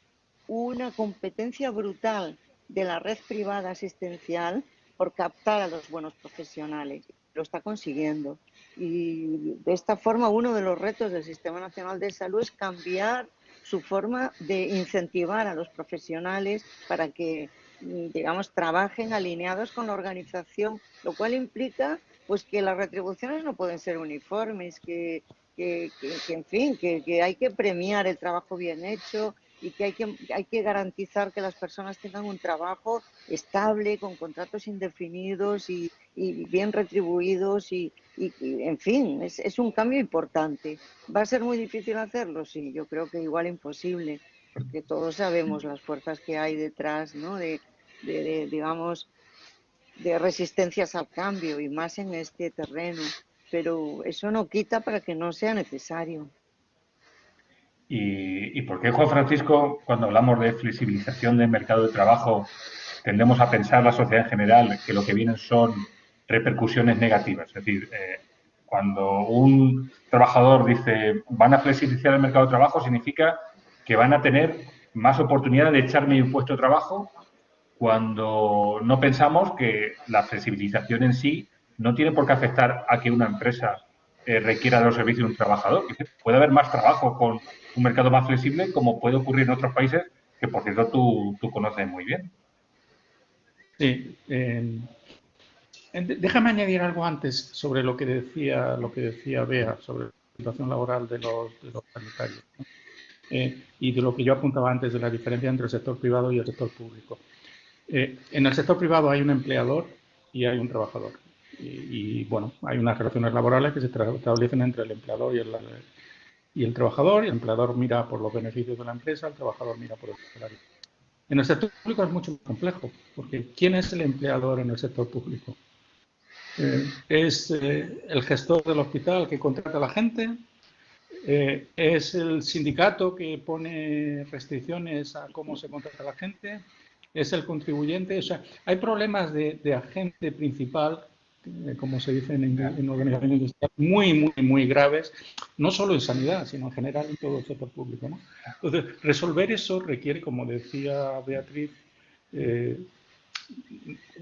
una competencia brutal de la red privada asistencial por captar a los buenos profesionales. Lo está consiguiendo. Y de esta forma, uno de los retos del Sistema Nacional de Salud es cambiar su forma de incentivar a los profesionales para que, digamos, trabajen alineados con la organización, lo cual implica pues que las retribuciones no pueden ser uniformes, que en fin, que hay que premiar el trabajo bien hecho y que hay que garantizar que las personas tengan un trabajo estable, con contratos indefinidos y bien retribuidos y en fin, es un cambio importante. ¿Va a ser muy difícil hacerlo? Sí, yo creo que igual imposible, porque todos sabemos las fuerzas que hay detrás, ¿no? Digamos, de resistencias al cambio y más en este terreno, pero eso no quita para que no sea necesario. ¿Y por qué, Juan Francisco, cuando hablamos de flexibilización del mercado de trabajo, tendemos a pensar la sociedad en general que lo que vienen son repercusiones negativas? Es decir, cuando un trabajador dice van a flexibilizar el mercado de trabajo, significa que van a tener más oportunidad de echarme un puesto de trabajo, cuando no pensamos que la flexibilización en sí no tiene por qué afectar a que una empresa requiera de los servicios de un trabajador. Puede haber más trabajo con un mercado más flexible, como puede ocurrir en otros países, que por cierto tú conoces muy bien. Sí. Déjame añadir algo antes sobre lo que decía Bea sobre la situación laboral de los sanitarios, ¿no? Y de lo que yo apuntaba antes de la diferencia entre el sector privado y el sector público. En el sector privado hay un empleador y hay un trabajador. Y bueno, hay unas relaciones laborales que se establecen entre el empleador y el trabajador. Y el empleador mira por los beneficios de la empresa, el trabajador mira por el salario. En el sector público es mucho más complejo, porque ¿quién es el empleador en el sector público? ¿Es el gestor del hospital que contrata a la gente? ¿Es el sindicato que pone restricciones a cómo se contrata a la gente? ¿Es el contribuyente? O sea, hay problemas de agente principal, como se dice en organizaciones industriales, muy graves, no solo en sanidad, sino en general en todo el sector público, ¿no? Entonces, resolver eso requiere, como decía Beatriz,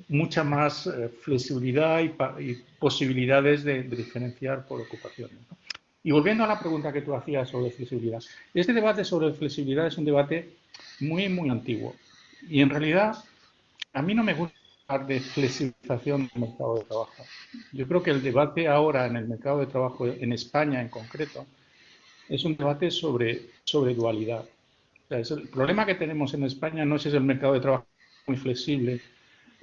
mucha más flexibilidad y posibilidades de diferenciar por ocupaciones, ¿no? Y volviendo a la pregunta que tú hacías sobre flexibilidad, este debate sobre flexibilidad es un debate muy antiguo y en realidad a mí no me gusta hablar de flexibilización del mercado de trabajo. Yo creo que el debate ahora en el mercado de trabajo, en España en concreto, es un debate sobre dualidad. O sea, el problema que tenemos en España no es si es el mercado de trabajo muy flexible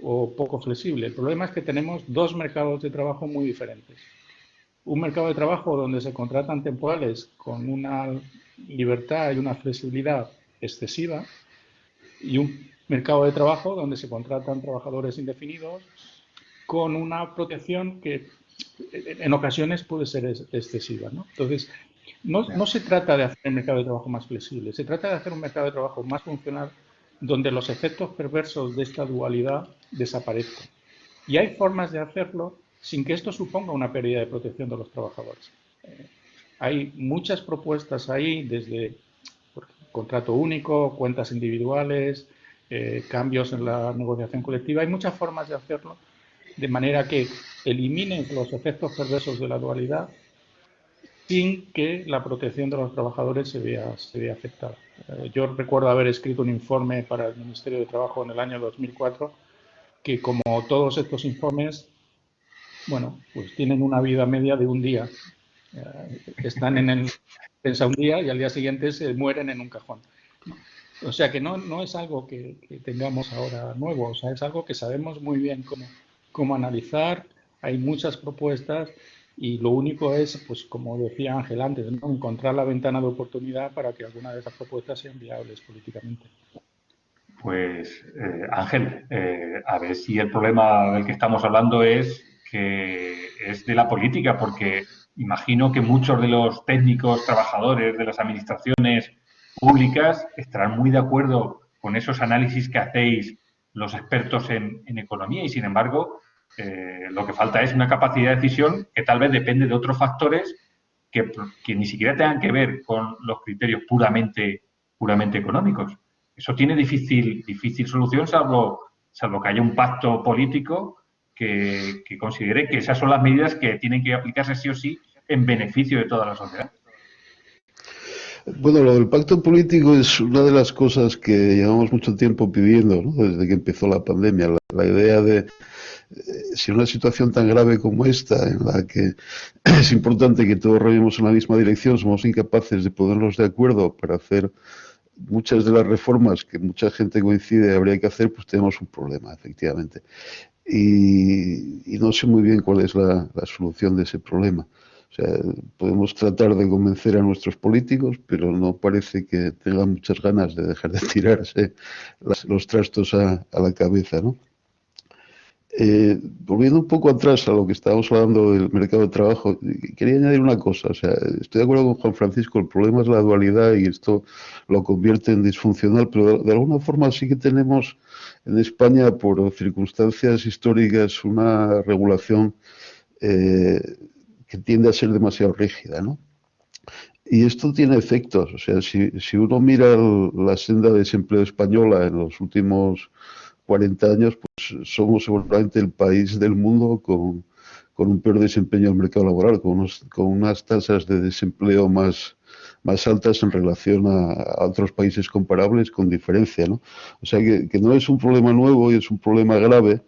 o poco flexible. El problema es que tenemos dos mercados de trabajo muy diferentes. Un mercado de trabajo donde se contratan temporales con una libertad y una flexibilidad excesiva, y un mercado de trabajo donde se contratan trabajadores indefinidos con una protección que en ocasiones puede ser excesiva, ¿no? Entonces, no se trata de hacer el mercado de trabajo más flexible, se trata de hacer un mercado de trabajo más funcional donde los efectos perversos de esta dualidad desaparezcan. Y hay formas de hacerlo sin que esto suponga una pérdida de protección de los trabajadores. Hay muchas propuestas ahí, desde contrato único, cuentas individuales, cambios en la negociación colectiva. Hay muchas formas de hacerlo de manera que eliminen los efectos perversos de la dualidad sin que la protección de los trabajadores se vea afectada. Yo recuerdo haber escrito un informe para el Ministerio de Trabajo en el año 2004 que, como todos estos informes, bueno, pues tienen una vida media de un día. Están en el prensa un día y al día siguiente se mueren en un cajón. O sea que no es algo que tengamos ahora nuevo, o sea, es algo que sabemos muy bien cómo analizar. Hay muchas propuestas y lo único es, pues como decía Ángel antes, ¿no?, encontrar la ventana de oportunidad para que alguna de esas propuestas sean viables políticamente. Pues Ángel, a ver si el problema del que estamos hablando es de la política, porque imagino que muchos de los técnicos, trabajadores de las administraciones públicas estarán muy de acuerdo con esos análisis que hacéis los expertos en economía y, sin embargo, lo que falta es una capacidad de decisión que tal vez depende de otros factores que ni siquiera tengan que ver con los criterios puramente económicos. Eso tiene difícil solución, salvo que haya un pacto político que considere que esas son las medidas que tienen que aplicarse sí o sí en beneficio de toda la sociedad. Bueno, lo del pacto político es una de las cosas que llevamos mucho tiempo pidiendo, ¿no?, desde que empezó la pandemia. La idea de, si en una situación tan grave como esta, en la que es importante que todos rememos en la misma dirección, somos incapaces de ponernos de acuerdo para hacer muchas de las reformas que mucha gente coincide habría que hacer, pues tenemos un problema, efectivamente. Y no sé muy bien cuál es la solución de ese problema. O sea, podemos tratar de convencer a nuestros políticos, pero no parece que tengan muchas ganas de dejar de tirarse los trastos a la cabeza, ¿no? Volviendo un poco atrás a lo que estábamos hablando del mercado de trabajo, quería añadir una cosa. O sea, estoy de acuerdo con Juan Francisco, el problema es la dualidad y esto lo convierte en disfuncional, pero de alguna forma sí que tenemos en España, por circunstancias históricas, una regulación que tiende a ser demasiado rígida, ¿no? Y esto tiene efectos. O sea, si uno mira la senda de desempleo española en los últimos 40 años, pues somos seguramente el país del mundo con un peor desempeño del mercado laboral, con unas tasas de desempleo más altas en relación a otros países comparables, con diferencia, ¿no? O sea que no es un problema nuevo y es un problema grave.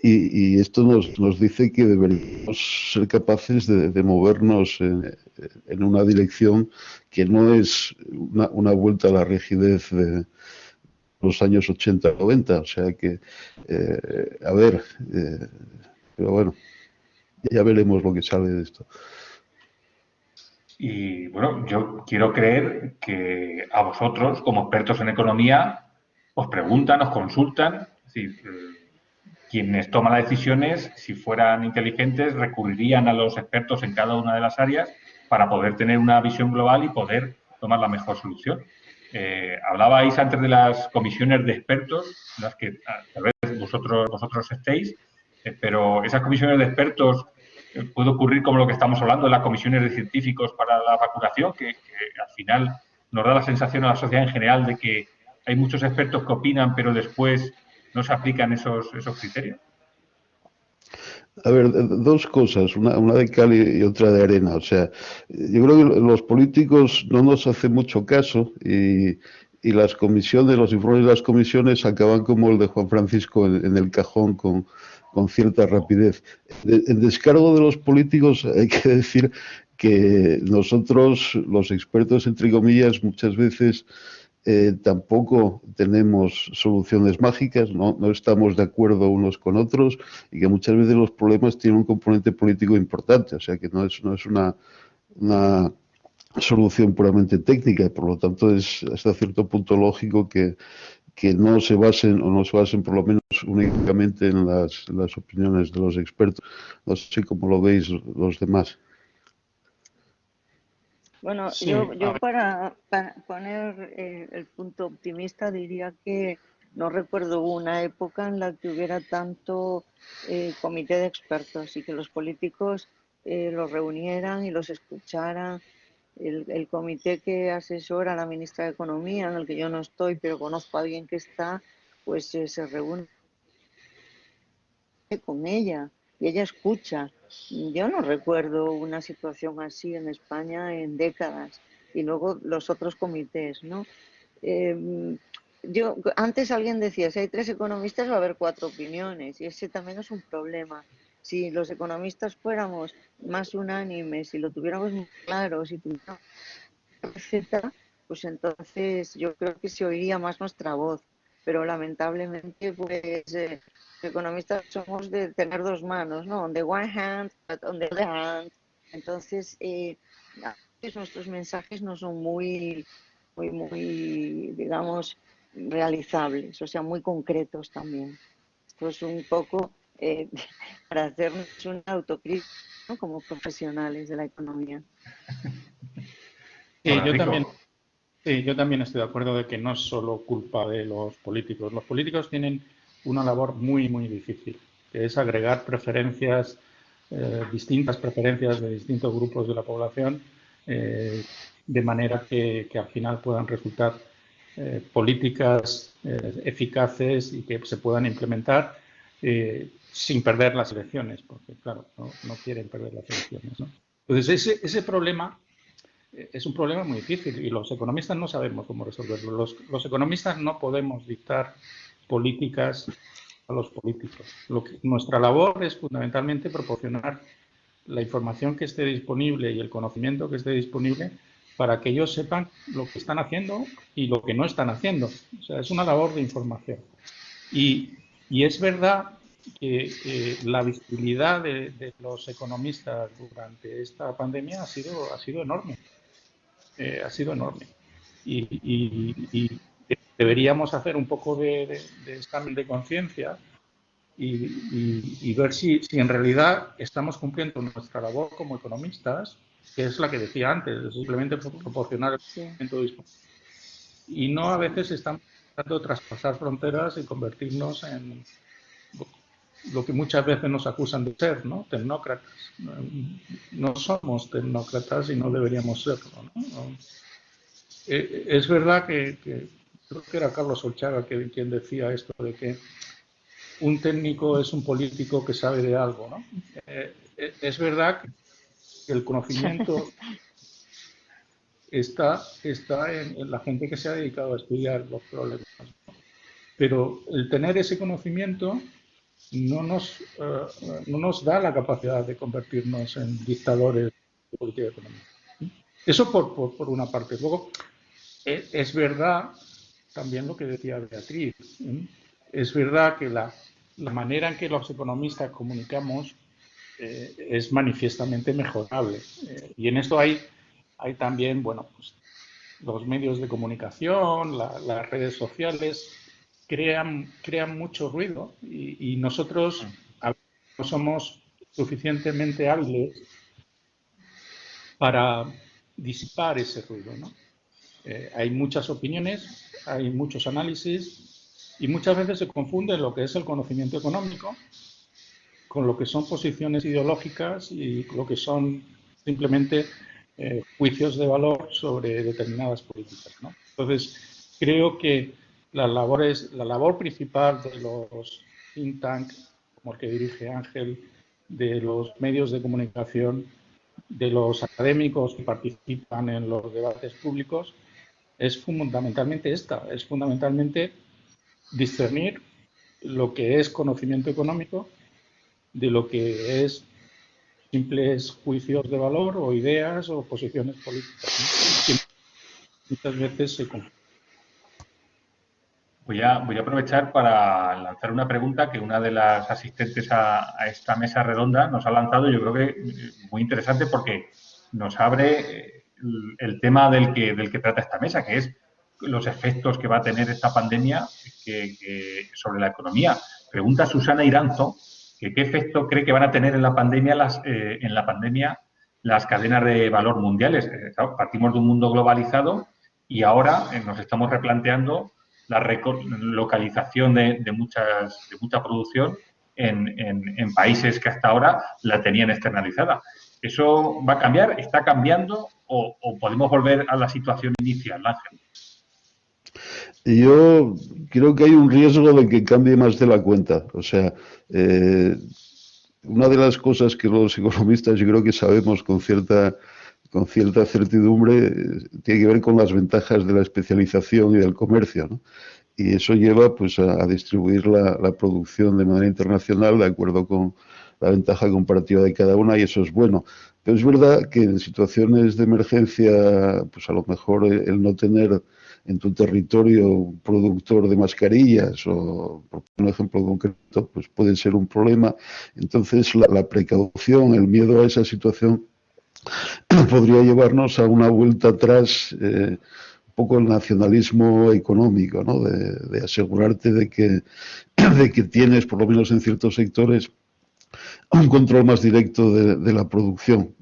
Y esto nos dice que deberíamos ser capaces de movernos en una dirección que no es una vuelta a la rigidez de los años 80, 90. O sea que, pero bueno, ya veremos lo que sale de esto. Y bueno, yo quiero creer que a vosotros, como expertos en economía, os preguntan, os consultan. Es decir, quienes toman las decisiones, si fueran inteligentes, recurrirían a los expertos en cada una de las áreas para poder tener una visión global y poder tomar la mejor solución. Hablabais antes de las comisiones de expertos, en las que tal vez vosotros estéis, pero esas comisiones de expertos puede ocurrir como lo que estamos hablando de las comisiones de científicos para la vacunación, que al final nos da la sensación a la sociedad en general de que hay muchos expertos que opinan, pero después no se aplican esos criterios. A ver, dos cosas, una de cal y otra de arena. O sea, yo creo que los políticos no nos hacen mucho caso y y las comisiones, los informes de las comisiones acaban como el de Juan Francisco en el cajón con cierta rapidez. En descargo de los políticos hay que decir que nosotros, los expertos, entre comillas, muchas veces tampoco tenemos soluciones mágicas, no estamos de acuerdo unos con otros y que muchas veces los problemas tienen un componente político importante, o sea que no es una solución puramente técnica y por lo tanto es hasta cierto punto lógico que no se basen o no se basen por lo menos únicamente en las opiniones de los expertos. No sé cómo lo veis los demás. Bueno, Sí, yo para poner el punto optimista diría que no recuerdo una época en la que hubiera tanto comité de expertos y que los políticos los reunieran y los escucharan. El comité que asesora a la ministra de Economía, en el que yo no estoy, pero conozco a alguien que está, pues se reúne con ella y ella escucha. Yo no recuerdo una situación así en España en décadas. Y luego los otros comités, ¿no? Antes alguien decía, si hay 3 economistas va a haber 4 opiniones y ese también es un problema. Si los economistas fuéramos más unánimes, si lo tuviéramos muy claro, si tuviéramos una receta, pues entonces yo creo que se oiría más nuestra voz. Pero lamentablemente, pues los economistas somos de tener 2 manos, ¿no? On the one hand, but on the other hand. Entonces, a veces nuestros mensajes no son muy, digamos, realizables, o sea, muy concretos también. Esto es un poco para hacernos una autocrítica, ¿no? Como profesionales de la economía. sí, yo también. Sí, yo también estoy de acuerdo de que no es solo culpa de los políticos. Los políticos tienen una labor muy, muy difícil, que es agregar preferencias, distintas preferencias de distintos grupos de la población, de manera que al final puedan resultar políticas eficaces y que se puedan implementar sin perder las elecciones, porque claro, no quieren perder las elecciones, ¿no? Entonces, ese problema es un problema muy difícil y los economistas no sabemos cómo resolverlo. Los economistas no podemos dictar políticas a los políticos. Nuestra labor es fundamentalmente proporcionar la información que esté disponible y el conocimiento que esté disponible para que ellos sepan lo que están haciendo y lo que no están haciendo. O sea, es una labor de información. Y es verdad que la visibilidad de los economistas durante esta pandemia ha sido enorme. Ha sido enorme. Y deberíamos hacer un poco de examen de conciencia y ver si en realidad estamos cumpliendo nuestra labor como economistas, que es la que decía antes, simplemente proporcionar el conocimiento disponible. Y no a veces estamos tratando de traspasar fronteras y convertirnos en lo que muchas veces nos acusan de ser, ¿no? Tecnócratas. No somos tecnócratas y no deberíamos serlo, ¿no? Es verdad que creo que era Carlos Olchaga quien decía esto de que un técnico es un político que sabe de algo, ¿no? Es verdad que el conocimiento está en la gente que se ha dedicado a estudiar los problemas, ¿no? Pero el tener ese conocimiento no nos da la capacidad de convertirnos en dictadores de política económica. Eso por una parte. Luego, es verdad también lo que decía Beatriz. Es verdad que la manera en que los economistas comunicamos es manifiestamente mejorable. Y en esto hay también, bueno, pues, los medios de comunicación, las redes sociales crean mucho ruido y nosotros no somos suficientemente hábiles para disipar ese ruido, ¿no? Hay muchas opiniones, hay muchos análisis y muchas veces se confunde lo que es el conocimiento económico con lo que son posiciones ideológicas y lo que son simplemente juicios de valor sobre determinadas políticas, ¿no? Entonces, creo que la labor principal de los think tank, como el que dirige Ángel, de los medios de comunicación, de los académicos que participan en los debates públicos, es fundamentalmente esta, es fundamentalmente discernir lo que es conocimiento económico de lo que es simples juicios de valor o ideas o posiciones políticas, ¿no? Que muchas veces se confunden. Voy a aprovechar para lanzar una pregunta que una de las asistentes a esta mesa redonda nos ha lanzado. Yo creo que muy interesante porque nos abre el tema del que trata esta mesa, que es los efectos que va a tener esta pandemia sobre la economía. Pregunta Susana Iranzo que qué efecto cree que van a tener en la pandemia las cadenas de valor mundiales. Partimos de un mundo globalizado y ahora nos estamos replanteando la localización de mucha producción en países que hasta ahora la tenían externalizada. ¿Eso va a cambiar? ¿Está cambiando? ¿O podemos volver a la situación inicial, Ángel? Yo creo que hay un riesgo de que cambie más de la cuenta. O sea, una de las cosas que los economistas yo creo que sabemos con cierta certidumbre tiene que ver con las ventajas de la especialización y del comercio, ¿no? Y eso lleva pues a distribuir la producción de manera internacional de acuerdo con la ventaja comparativa de cada una, y eso es bueno. Pero es verdad que en situaciones de emergencia, pues a lo mejor el no tener en tu territorio un productor de mascarillas o, por un ejemplo concreto, pues puede ser un problema. Entonces la precaución, el miedo a esa situación podría llevarnos a una vuelta atrás, un poco el nacionalismo económico, ¿no? De asegurarte de que tienes, por lo menos en ciertos sectores, un control más directo de la producción.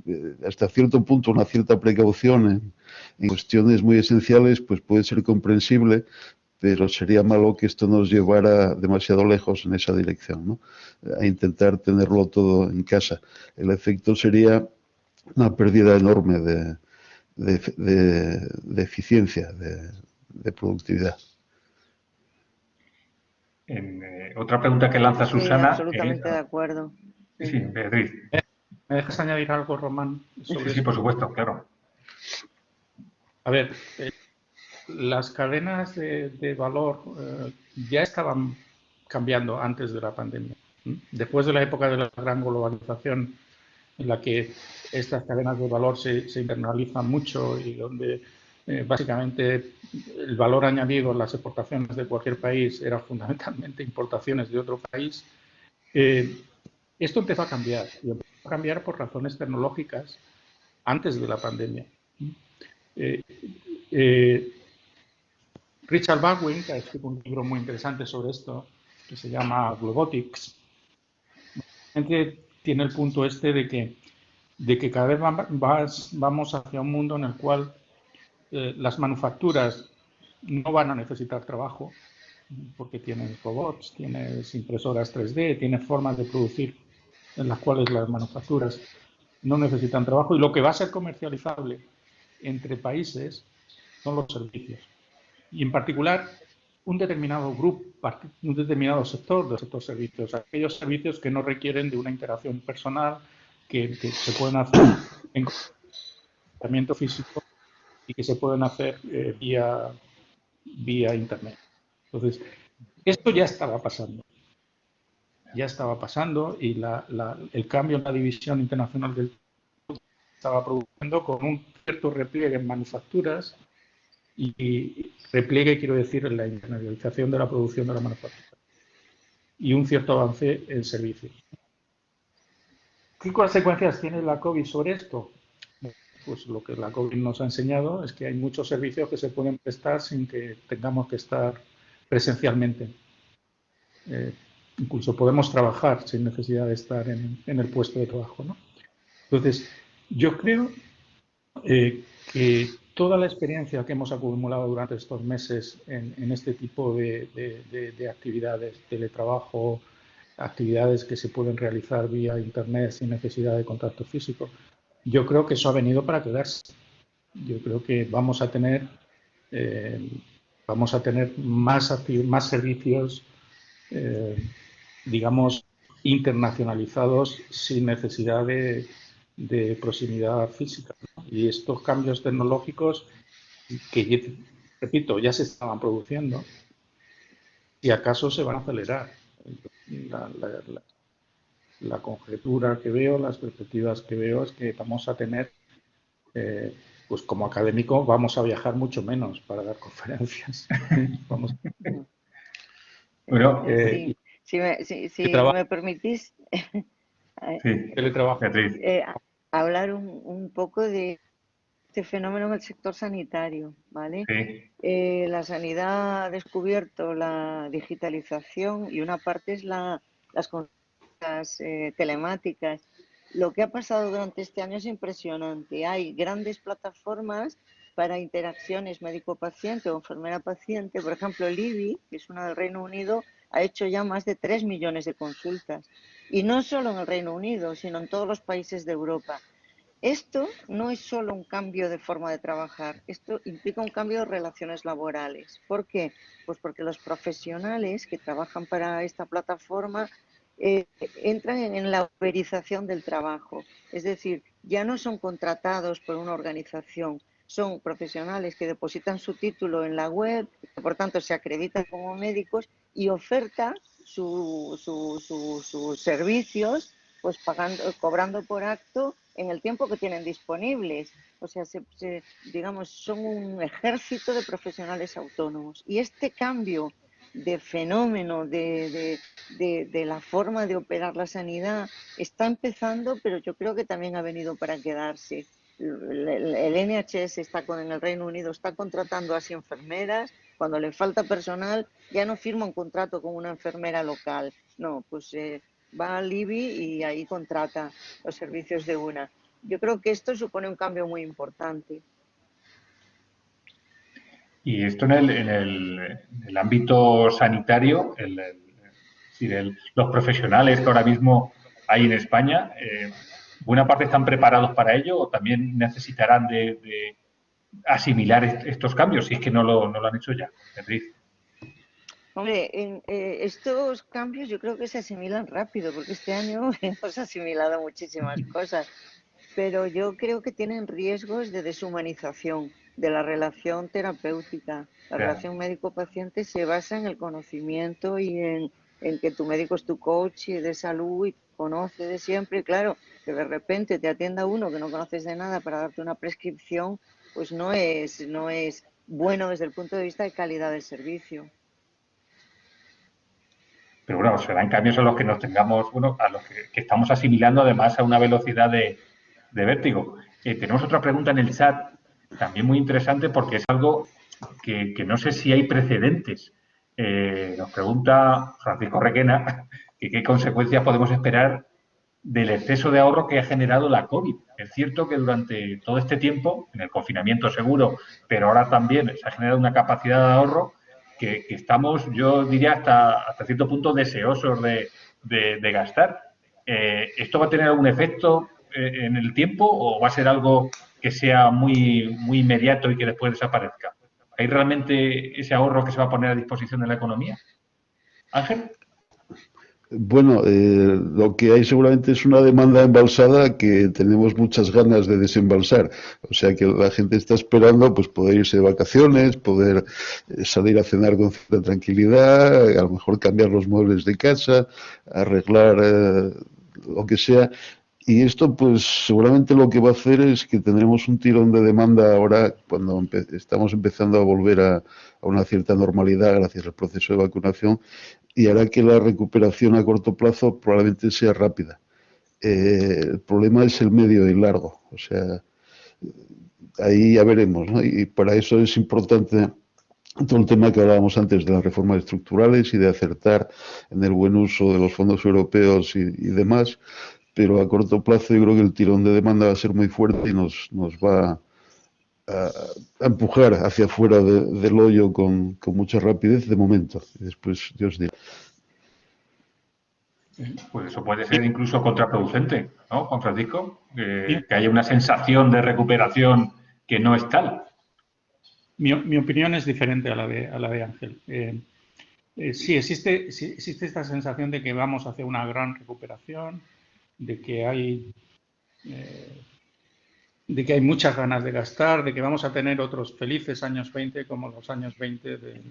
Hasta cierto punto, una cierta precaución en cuestiones muy esenciales pues puede ser comprensible, pero sería malo que esto nos llevara demasiado lejos en esa dirección, ¿no? A intentar tenerlo todo en casa. El efecto sería una pérdida enorme de eficiencia, de productividad. Otra pregunta que lanza Susana. Sí, absolutamente de acuerdo. Sí, Beatriz. ¿Me dejas añadir algo, Román? Sí, por supuesto, claro. A ver, las cadenas de valor ya estaban cambiando antes de la pandemia. Después de la época de la gran globalización, en la que estas cadenas de valor se internalizan mucho y donde básicamente el valor añadido en las exportaciones de cualquier país era fundamentalmente importaciones de otro país, esto empezó a cambiar. Y empezó a cambiar por razones tecnológicas antes de la pandemia. Richard Baldwin, que ha escrito un libro muy interesante sobre esto, que se llama Globotics, tiene el punto este de que cada vez vamos hacia un mundo en el cual las manufacturas no van a necesitar trabajo, porque tienes robots, tienes impresoras 3D, tienes formas de producir en las cuales las manufacturas no necesitan trabajo, y lo que va a ser comercializable entre países son los servicios. Y en particular, un determinado grupo, un determinado sector del sector servicios, aquellos servicios que no requieren de una interacción personal, que se pueden hacer en comportamiento físico y que se pueden hacer vía Internet. Entonces, esto ya estaba pasando. Ya estaba pasando y el cambio en la división internacional del estaba produciendo con un cierto repliegue en manufacturas y repliegue, quiero decir, en la internacionalización de la producción de la manufactura y un cierto avance en servicios. ¿Qué consecuencias tiene la COVID sobre esto? Pues lo que la COVID nos ha enseñado es que hay muchos servicios que se pueden prestar sin que tengamos que estar presencialmente. Incluso podemos trabajar sin necesidad de estar en el puesto de trabajo, ¿no? Entonces, yo creo que toda la experiencia que hemos acumulado durante estos meses en este tipo de actividades, teletrabajo, actividades que se pueden realizar vía Internet sin necesidad de contacto físico, yo creo que eso ha venido para quedarse. Yo creo que vamos a tener más servicios, digamos, internacionalizados sin necesidad de proximidad física, ¿no? Y estos cambios tecnológicos que repito, ya se estaban produciendo y acaso se van a acelerar. La conjetura que veo, las perspectivas que veo es que vamos a tener, pues como académico, vamos a viajar mucho menos para dar conferencias. Vamos. Bueno, si me permitís teletrabajo. hablar un poco de este fenómeno en el sector sanitario, ¿vale? Sí. La sanidad ha descubierto la digitalización y una parte es las consultas telemáticas. Lo que ha pasado durante este año es impresionante. Hay grandes plataformas para interacciones médico-paciente o enfermera-paciente. Por ejemplo, el IBI, que es una del Reino Unido, ha hecho ya más de 3 millones de consultas. Y no solo en el Reino Unido, sino en todos los países de Europa. Esto no es solo un cambio de forma de trabajar, esto implica un cambio de relaciones laborales. ¿Por qué? Pues porque los profesionales que trabajan para esta plataforma entran en la uberización del trabajo. Es decir, ya no son contratados por una organización, son profesionales que depositan su título en la web, que por tanto se acreditan como médicos y ofertan sus servicios, pues cobrando por acto en el tiempo que tienen disponibles. O sea, digamos, son un ejército de profesionales autónomos. Y este cambio de fenómeno de la forma de operar la sanidad está empezando, pero yo creo que también ha venido para quedarse. El NHS en el Reino Unido está contratando así enfermeras. Cuando le falta personal, ya no firma un contrato con una enfermera local. No, pues va al IBI y ahí contrata los servicios de una. Yo creo que esto supone un cambio muy importante. Y esto en el ámbito sanitario, los profesionales que ahora mismo hay en España, ¿buena parte están preparados para ello o también necesitarán de asimilar estos cambios si es que no lo han hecho ya? Beatriz. Hombre, estos cambios yo creo que se asimilan rápido, porque este año hemos asimilado muchísimas cosas, pero yo creo que tienen riesgos de deshumanización de la relación terapéutica. La relación médico-paciente se basa en el conocimiento y en que tu médico es tu coach de salud y conoce de siempre. Y claro, que de repente te atienda uno que no conoces de nada para darte una prescripción, pues no es bueno desde el punto de vista de calidad del servicio. Pero bueno, serán cambios a los que nos tengamos, bueno, a los que estamos asimilando además a una velocidad de vértigo. Tenemos otra pregunta en el chat, también muy interesante porque es algo que no sé si hay precedentes. Nos pregunta Francisco Requena que qué consecuencias podemos esperar del exceso de ahorro que ha generado la COVID. Es cierto que durante todo este tiempo, en el confinamiento seguro, pero ahora también se ha generado una capacidad de ahorro que estamos, yo diría, hasta cierto punto deseosos de gastar. ¿Esto va a tener algún efecto en el tiempo o va a ser algo que sea muy, muy inmediato y que después desaparezca? ¿Hay realmente ese ahorro que se va a poner a disposición de la economía? Ángel. Bueno, lo que hay seguramente es una demanda embalsada que tenemos muchas ganas de desembalsar. O sea que la gente está esperando pues poder irse de vacaciones, poder salir a cenar con cierta tranquilidad, a lo mejor cambiar los muebles de casa, arreglar lo que sea. Y esto, pues, seguramente lo que va a hacer es que tendremos un tirón de demanda ahora cuando estamos empezando a volver a una cierta normalidad gracias al proceso de vacunación y hará que la recuperación a corto plazo probablemente sea rápida. El problema es el medio y largo, o sea, ahí ya veremos, ¿no? Y para eso es importante todo el tema que hablábamos antes de las reformas estructurales y de acertar en el buen uso de los fondos europeos y demás. Pero a corto plazo yo creo que el tirón de demanda va a ser muy fuerte y nos va a empujar hacia afuera del hoyo con mucha rapidez de momento. Y después Dios dirá. Pues eso puede ser incluso contraproducente, ¿no, Juan Francisco? Que haya una sensación de recuperación que no es tal. Mi opinión es diferente a la de Ángel. Sí, existe esta sensación de que vamos hacia una gran recuperación, de que hay de que hay muchas ganas de gastar, de que vamos a tener otros felices años 20 como los años 20 del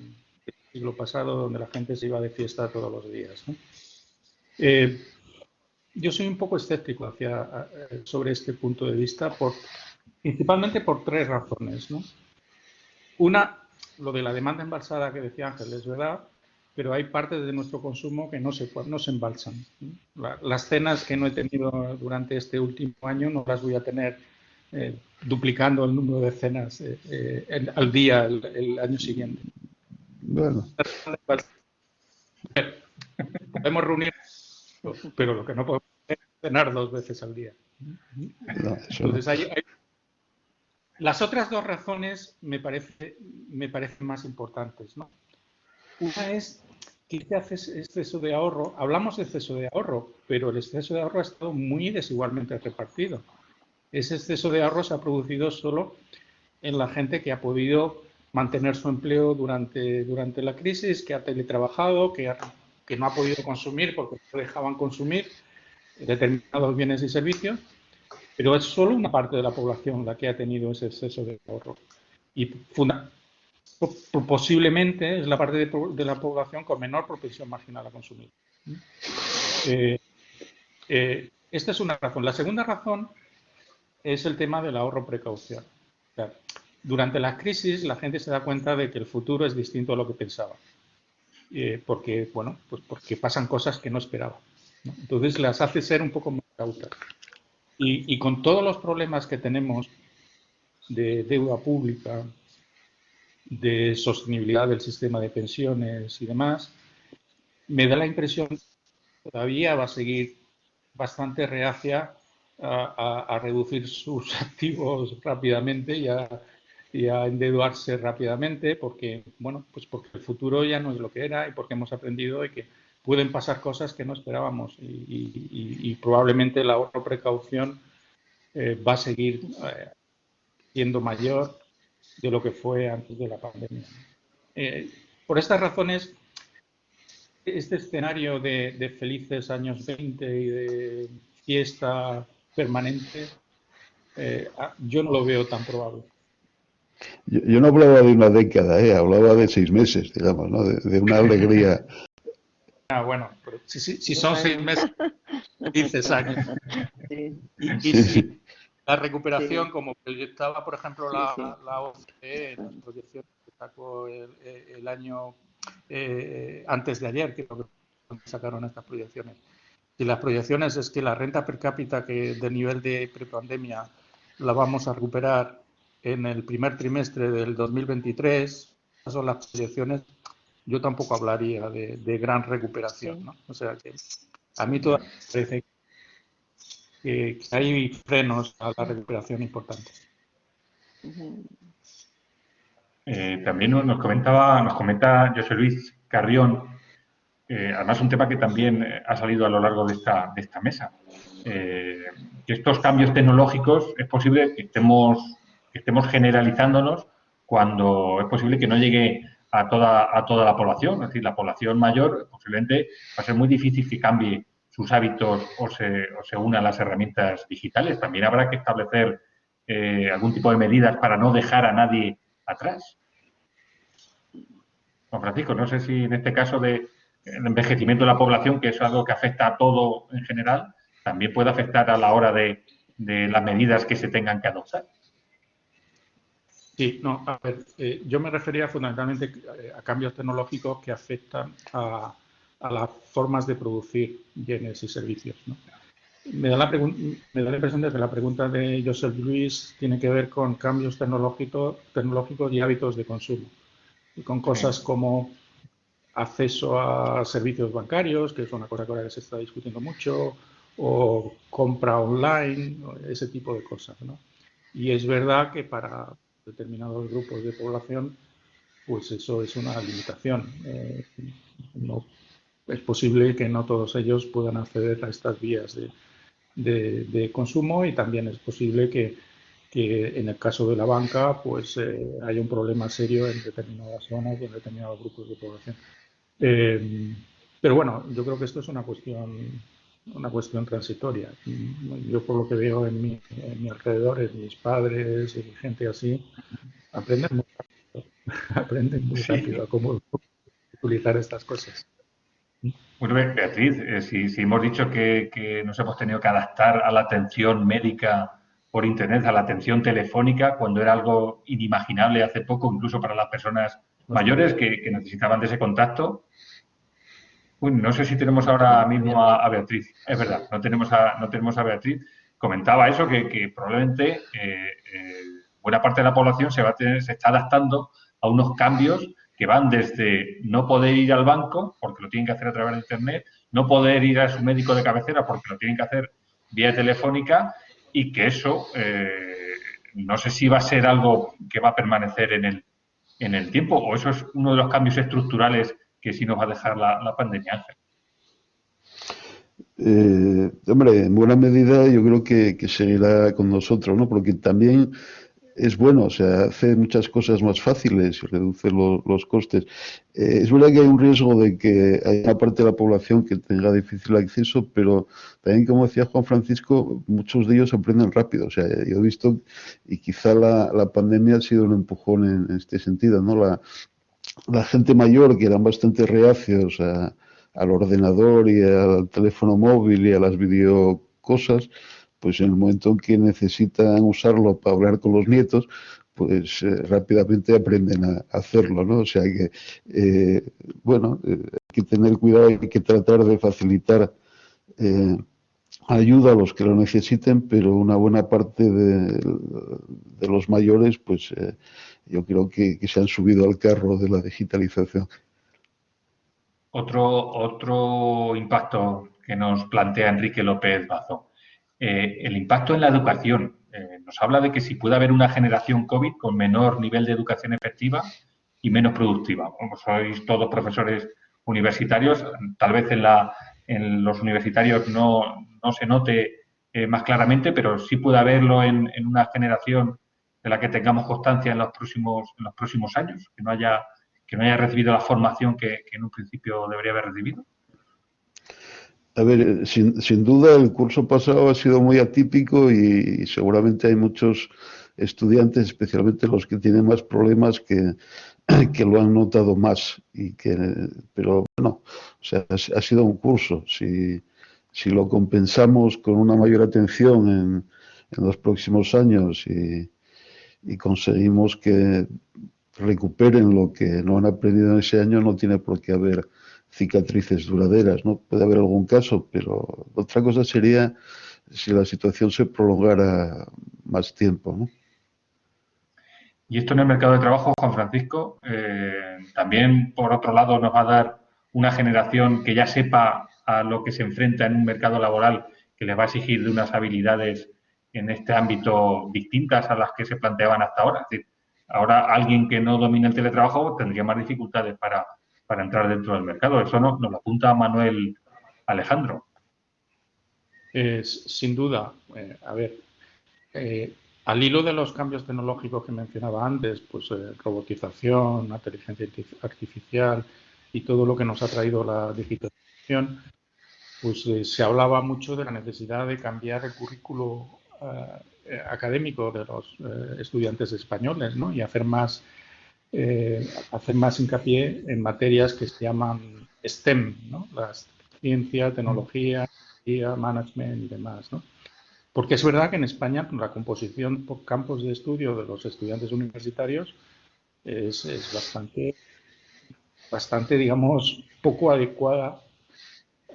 siglo pasado, donde la gente se iba de fiesta todos los días, ¿no? Yo soy un poco escéptico sobre este punto de vista, principalmente por tres razones, ¿no? Una, lo de la demanda embalsada que decía Ángel, es verdad, pero hay partes de nuestro consumo que no se embalsan, ¿no? Las cenas que no he tenido durante este último año no las voy a tener duplicando el número de cenas al día el año siguiente. Bueno. Podemos reunir, pero lo que no podemos hacer es cenar 2 veces al día. No, entonces, las otras dos razones me parecen más importantes, ¿no? Una es que este exceso de ahorro, hablamos de exceso de ahorro, pero el exceso de ahorro ha estado muy desigualmente repartido. Ese exceso de ahorro se ha producido solo en la gente que ha podido mantener su empleo durante la crisis, que ha teletrabajado, que no ha podido consumir porque no dejaban consumir determinados bienes y servicios, pero es solo una parte de la población la que ha tenido ese exceso de ahorro. Y posiblemente es la parte de la población con menor propensión marginal a consumir. Esta es una razón. La segunda razón es el tema del ahorro precaución. O sea, durante la crisis la gente se da cuenta de que el futuro es distinto a lo que pensaba. Porque pasan cosas que no esperaba, ¿no? Entonces las hace ser un poco más cautas. Y con todos los problemas que tenemos de deuda pública, de sostenibilidad del sistema de pensiones y demás, me da la impresión que todavía va a seguir bastante reacia a reducir sus activos rápidamente y a endeudarse rápidamente porque el futuro ya no es lo que era y porque hemos aprendido de que pueden pasar cosas que no esperábamos y probablemente el ahorro precaución va a seguir siendo mayor de lo que fue antes de la pandemia. Por estas razones, este escenario de felices años 20 y de fiesta permanente, yo no lo veo tan probable. Yo no hablaba de una década, hablaba de 6 meses, digamos, ¿no? De una alegría. Bueno, pero si son 6 meses, 15 años. Sí. Y si la recuperación, como proyectaba, por ejemplo, la OCDE, las proyecciones que sacó el año antes de ayer, que sacaron estas proyecciones. Y las proyecciones es que la renta per cápita del nivel de prepandemia la vamos a recuperar en el primer trimestre del 2023. Esas son las proyecciones. Yo tampoco hablaría de gran recuperación, ¿no? O sea que a mí todavía me parece que hay frenos a la recuperación importantes. También nos comenta José Luis Carrión, además un tema que también ha salido a lo largo de esta mesa, que estos cambios tecnológicos es posible que estemos generalizándonos cuando es posible que no llegue a toda la población. Es decir, la población mayor posiblemente va a ser muy difícil que cambie sus hábitos o se una a las herramientas digitales. También habrá que establecer algún tipo de medidas para no dejar a nadie atrás. Juan Francisco, no sé si en este caso del envejecimiento de la población, que es algo que afecta a todo en general, también puede afectar a la hora de las medidas que se tengan que adoptar. Sí, no, a ver, yo me refería fundamentalmente a cambios tecnológicos que afectan a las formas de producir bienes y servicios, ¿no? Me da la impresión de que la pregunta de José Luis tiene que ver con cambios tecnológicos y hábitos de consumo. Y con cosas como acceso a servicios bancarios, que es una cosa que ahora se está discutiendo mucho, o compra online, ese tipo de cosas, ¿no? Y es verdad que para determinados grupos de población, pues eso es una limitación. No, es posible que no todos ellos puedan acceder a estas vías de consumo y también es posible que en el caso de la banca pues haya un problema serio en determinadas zonas y en determinados grupos de población. Pero bueno, yo creo que esto es una cuestión una cuestión transitoria. Yo por lo que veo en mi alrededor, en mis padres y gente así, aprenden muy rápido, aprenden muy rápido a cómo utilizar estas cosas. Bueno, Beatriz, si hemos dicho que nos hemos tenido que adaptar a la atención médica por Internet, a la atención telefónica, cuando era algo inimaginable hace poco, incluso para las personas mayores que necesitaban de ese contacto. Uy, no sé si tenemos ahora mismo a Beatriz. Es verdad, no tenemos a Beatriz. Comentaba eso, que probablemente buena parte de la población se está adaptando a unos cambios que van desde no poder ir al banco, porque lo tienen que hacer a través de Internet, no poder ir a su médico de cabecera, porque lo tienen que hacer vía telefónica, y que eso no sé si va a ser algo que va a permanecer en el tiempo, o eso es uno de los cambios estructurales que sí nos va a dejar la pandemia, Ángel. Hombre, en buena medida yo creo que seguirá con nosotros, ¿no? Porque también es bueno, o sea, hace muchas cosas más fáciles y reduce los costes. Es verdad que hay un riesgo de que hay una parte de la población que tenga difícil acceso, pero también, como decía Juan Francisco, muchos de ellos aprenden rápido. O sea, yo he visto, y quizá la pandemia ha sido un empujón en este sentido, ¿no? La gente mayor, que eran bastante reacios al ordenador y al teléfono móvil y a las videocosas, pues en el momento en que necesitan usarlo para hablar con los nietos, pues rápidamente aprenden a hacerlo, ¿no? O sea que, bueno, hay que tener cuidado, hay que tratar de facilitar ayuda a los que lo necesiten, pero una buena parte de los mayores, pues yo creo que se han subido al carro de la digitalización. Otro impacto que nos plantea Enrique López Bazón. El impacto en la educación. Nos habla de que si puede haber una generación COVID con menor nivel de educación efectiva y menos productiva. Como sois todos profesores universitarios, tal vez en los universitarios no se note más claramente, pero sí puede haberlo en una generación de la que tengamos constancia en los próximos años, que no haya recibido la formación que en un principio debería haber recibido. A ver, sin duda el curso pasado ha sido muy atípico y seguramente hay muchos estudiantes, especialmente los que tienen más problemas, que lo han notado más. Pero bueno, o sea, ha sido un curso. Si lo compensamos con una mayor atención en los próximos años y conseguimos que recuperen lo que no han aprendido en ese año, no tiene por qué haber cicatrices duraderas, ¿no? Puede haber algún caso, pero otra cosa sería si la situación se prolongara más tiempo, ¿no? Y esto en el mercado de trabajo, Juan Francisco, también por otro lado nos va a dar una generación que ya sepa a lo que se enfrenta en un mercado laboral que les va a exigir de unas habilidades en este ámbito distintas a las que se planteaban hasta ahora. Es decir, ahora alguien que no domina el teletrabajo tendría más dificultades para entrar dentro del mercado. Eso nos lo apunta Manuel Alejandro. Sin duda. A ver, al hilo de los cambios tecnológicos que mencionaba antes, pues robotización, inteligencia artificial y todo lo que nos ha traído la digitalización, pues se hablaba mucho de la necesidad de cambiar el currículo académico de los estudiantes españoles, ¿no? Y hacer más hincapié en materias que se llaman STEM, ¿no? Las ciencia, tecnología, management y demás, ¿no? Porque es verdad que en España la composición por campos de estudio de los estudiantes universitarios es bastante, digamos, poco adecuada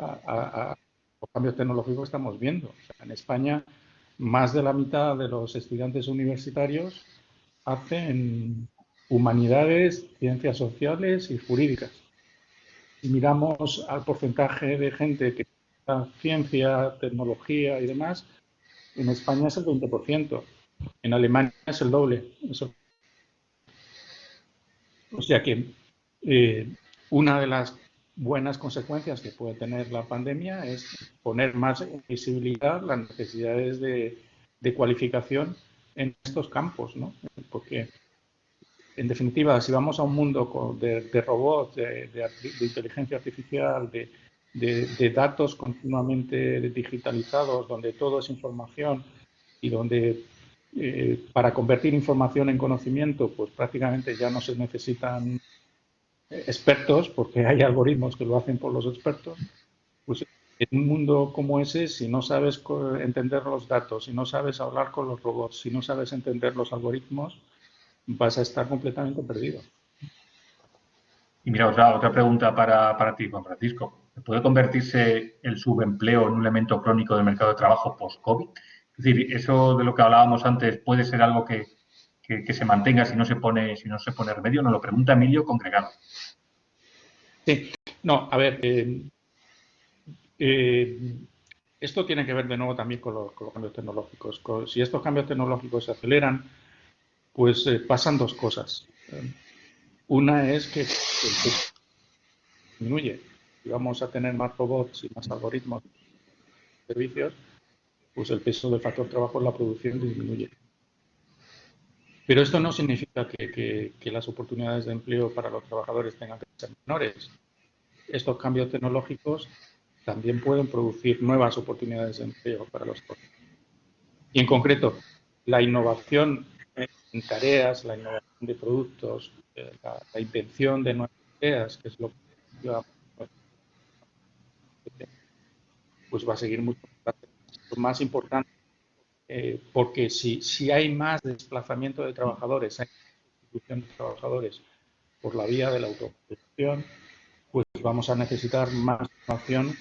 a los cambios tecnológicos que estamos viendo. O sea, en España, más de la mitad de los estudiantes universitarios hacen humanidades, ciencias sociales y jurídicas. Si miramos al porcentaje de gente que estudia ciencia, tecnología y demás, en España es el 20%, en Alemania es el doble. O sea que una de las buenas consecuencias que puede tener la pandemia es poner más visibilidad las necesidades de cualificación en estos campos, ¿no? Porque, en definitiva, si vamos a un mundo de robots, de inteligencia artificial, de datos continuamente digitalizados, donde todo es información y donde para convertir información en conocimiento, pues prácticamente ya no se necesitan expertos, porque hay algoritmos que lo hacen por los expertos. Pues en un mundo como ese, si no sabes entender los datos, si no sabes hablar con los robots, si no sabes entender los algoritmos, vas a estar completamente perdido. Y mira, otra pregunta para ti, Juan Francisco. ¿Puede convertirse el subempleo en un elemento crónico del mercado de trabajo post-COVID? Es decir, eso de lo que hablábamos antes puede ser algo que se mantenga si no se pone remedio. Nos lo pregunta Emilio Congregado. Sí, no, a ver, esto tiene que ver de nuevo también con los cambios tecnológicos. Si estos cambios tecnológicos se aceleran, pues pasan dos cosas. Una es que disminuye. Si vamos a tener más robots y más algoritmos y servicios, pues el peso del factor trabajo en la producción disminuye. Pero esto no significa que las oportunidades de empleo para los trabajadores tengan que ser menores. Estos cambios tecnológicos también pueden producir nuevas oportunidades de empleo para los trabajadores. Y en concreto, la innovación en tareas, la innovación de productos, la invención de nuevas ideas, que es lo que pues va a seguir mucho más importante, porque si hay más desplazamiento de trabajadores, hay sustitución de trabajadores por la vía de la automatización, pues vamos a necesitar más innovación,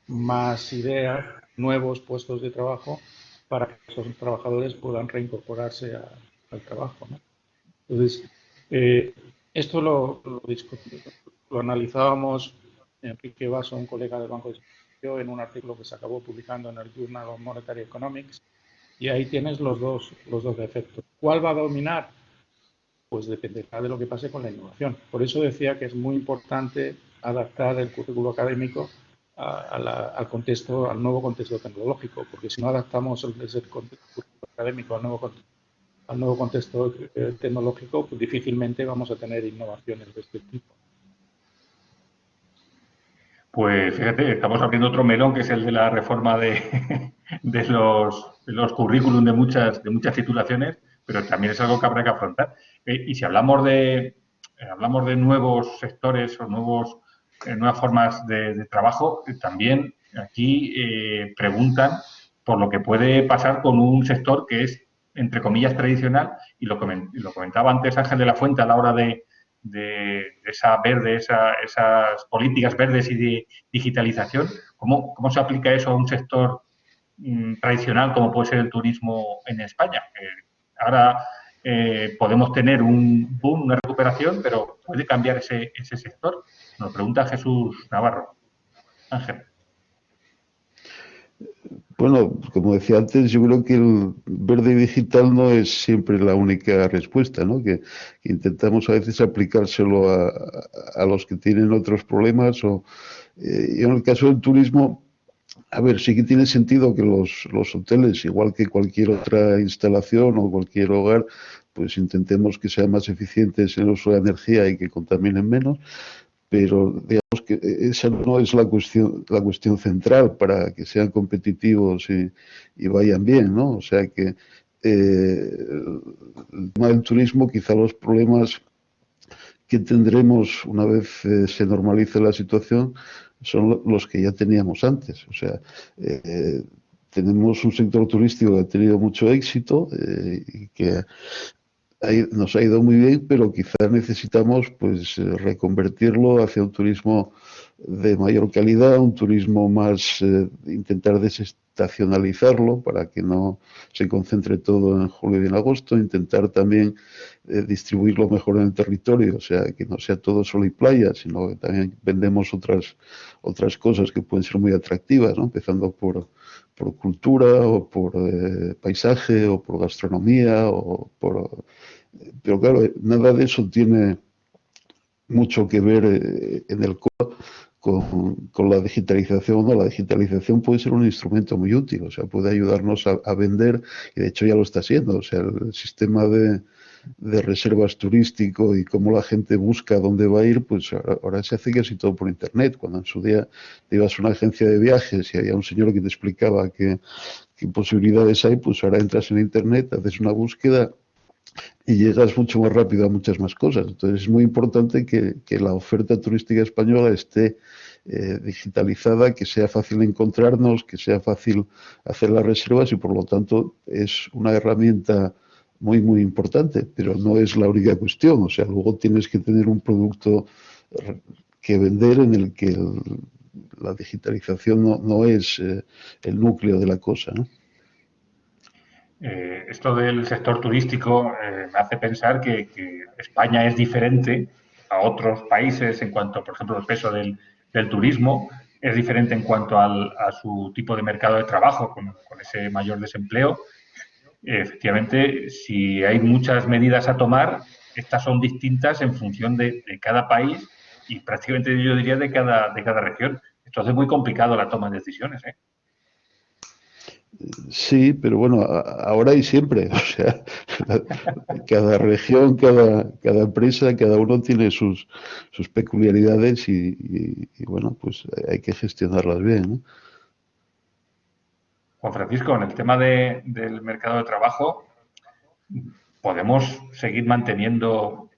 más ideas, nuevos puestos de trabajo para que esos trabajadores puedan reincorporarse al trabajo, ¿no? Entonces, esto lo analizábamos Enrique Basso, un colega del Banco de España, en un artículo que se acabó publicando en el Journal of Monetary Economics, y ahí tienes los dos efectos. ¿Cuál va a dominar? Pues dependerá de lo que pase con la innovación. Por eso decía que es muy importante adaptar el currículo académico al contexto, al nuevo contexto tecnológico, porque si no adaptamos ese currículo académico al nuevo contexto tecnológico, pues difícilmente vamos a tener innovaciones de este tipo. Pues fíjate, estamos abriendo otro melón, que es el de la reforma de los currículum de muchas titulaciones, pero también es algo que habrá que afrontar. Y si hablamos de nuevos sectores o nuevas formas de trabajo, también aquí preguntan por lo que puede pasar con un sector que es, entre comillas, tradicional, y lo comentaba antes Ángel de la Fuente a la hora de esas políticas verdes y de digitalización. ¿Cómo se aplica eso a un sector tradicional como puede ser el turismo en España? Ahora podemos tener un boom, una recuperación, pero ¿puede cambiar ese sector? Nos pregunta Jesús Navarro. Ángel. Bueno, como decía antes, yo creo que el verde y digital no es siempre la única respuesta, ¿no? Que intentamos a veces aplicárselo a los que tienen otros problemas. Y en el caso del turismo, a ver, sí que tiene sentido que los hoteles, igual que cualquier otra instalación o cualquier hogar, pues intentemos que sean más eficientes en el uso de energía y que contaminen menos. Pero digamos que esa no es la cuestión central para que sean competitivos y vayan bien, ¿no? O sea que el tema del turismo, quizá los problemas que tendremos una vez se normalice la situación son los que ya teníamos antes. O sea, tenemos un sector turístico que ha tenido mucho éxito y que nos ha ido muy bien, pero quizás necesitamos pues reconvertirlo hacia un turismo de mayor calidad, un turismo más, intentar desestacionalizarlo para que no se concentre todo en julio y en agosto, intentar también distribuirlo mejor en el territorio, o sea, que no sea todo sol y playa, sino que también vendemos otras cosas que pueden ser muy atractivas, ¿no? Empezando por cultura o por paisaje o por gastronomía pero claro, nada de eso tiene mucho que ver en el con la digitalización. No, la digitalización puede ser un instrumento muy útil, o sea, puede ayudarnos a vender, y de hecho ya lo está haciendo. O sea, el sistema de reservas turístico y cómo la gente busca dónde va a ir, pues ahora se hace casi todo por Internet. Cuando en su día te ibas a una agencia de viajes y había un señor que te explicaba qué posibilidades hay, pues ahora entras en Internet, haces una búsqueda y llegas mucho más rápido a muchas más cosas. Entonces es muy importante que la oferta turística española esté digitalizada, que sea fácil encontrarnos, que sea fácil hacer las reservas y por lo tanto es una herramienta muy, muy importante, pero no es la única cuestión. O sea, luego tienes que tener un producto que vender en el que la digitalización no es el núcleo de la cosa, ¿no? Esto del sector turístico me hace pensar que España es diferente a otros países en cuanto, por ejemplo, el peso del turismo, es diferente en cuanto a su tipo de mercado de trabajo, con ese mayor desempleo. Efectivamente, si hay muchas medidas a tomar, estas son distintas en función de cada país y prácticamente yo diría de cada región. Esto hace muy complicado la toma de decisiones, ¿eh? Sí, pero bueno, ahora y siempre. O sea, cada región, cada empresa, cada uno tiene sus peculiaridades y bueno, pues hay que gestionarlas bien, ¿no? Juan Francisco, en el tema del mercado de trabajo, ¿podemos seguir manteniendo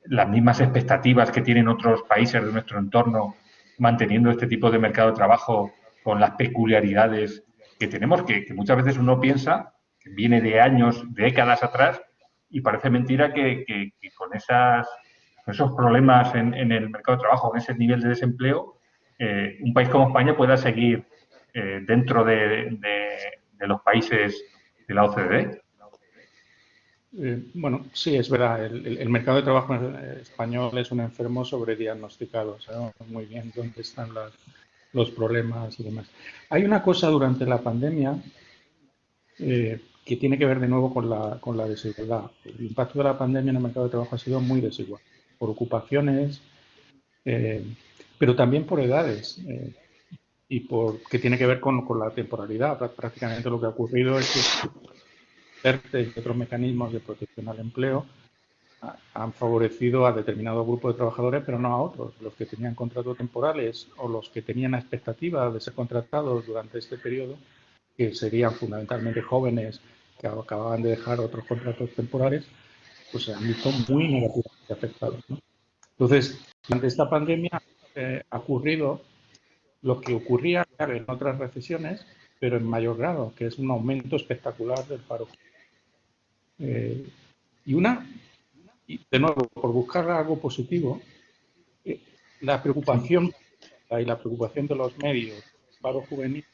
las mismas expectativas que tienen otros países de nuestro entorno, manteniendo este tipo de mercado de trabajo con las peculiaridades que tenemos, que muchas veces uno piensa que viene de años, de décadas atrás, y parece mentira que con esos problemas en el mercado de trabajo, con ese nivel de desempleo, un país como España pueda seguir dentro de los países de la OCDE. Bueno, sí, es verdad. El mercado de trabajo español es un enfermo sobrediagnosticado. Sabemos muy bien dónde están los problemas y demás. Hay una cosa durante la pandemia que tiene que ver de nuevo con la desigualdad. El impacto de la pandemia en el mercado de trabajo ha sido muy desigual, por ocupaciones, pero también por edades y que tiene que ver con la temporalidad. Prácticamente lo que ha ocurrido es que ERTE y otros mecanismos de protección al empleo han favorecido a determinado grupo de trabajadores, pero no a otros. Los que tenían contratos temporales o los que tenían la expectativa de ser contratados durante este periodo, que serían fundamentalmente jóvenes que acababan de dejar otros contratos temporales, pues se han visto muy negativamente afectados, ¿no? Entonces, durante esta pandemia ha ocurrido lo que ocurría en otras recesiones, pero en mayor grado, que es un aumento espectacular del paro. Y de nuevo, por buscar algo positivo, la preocupación y la preocupación de los medios, el paro juvenil,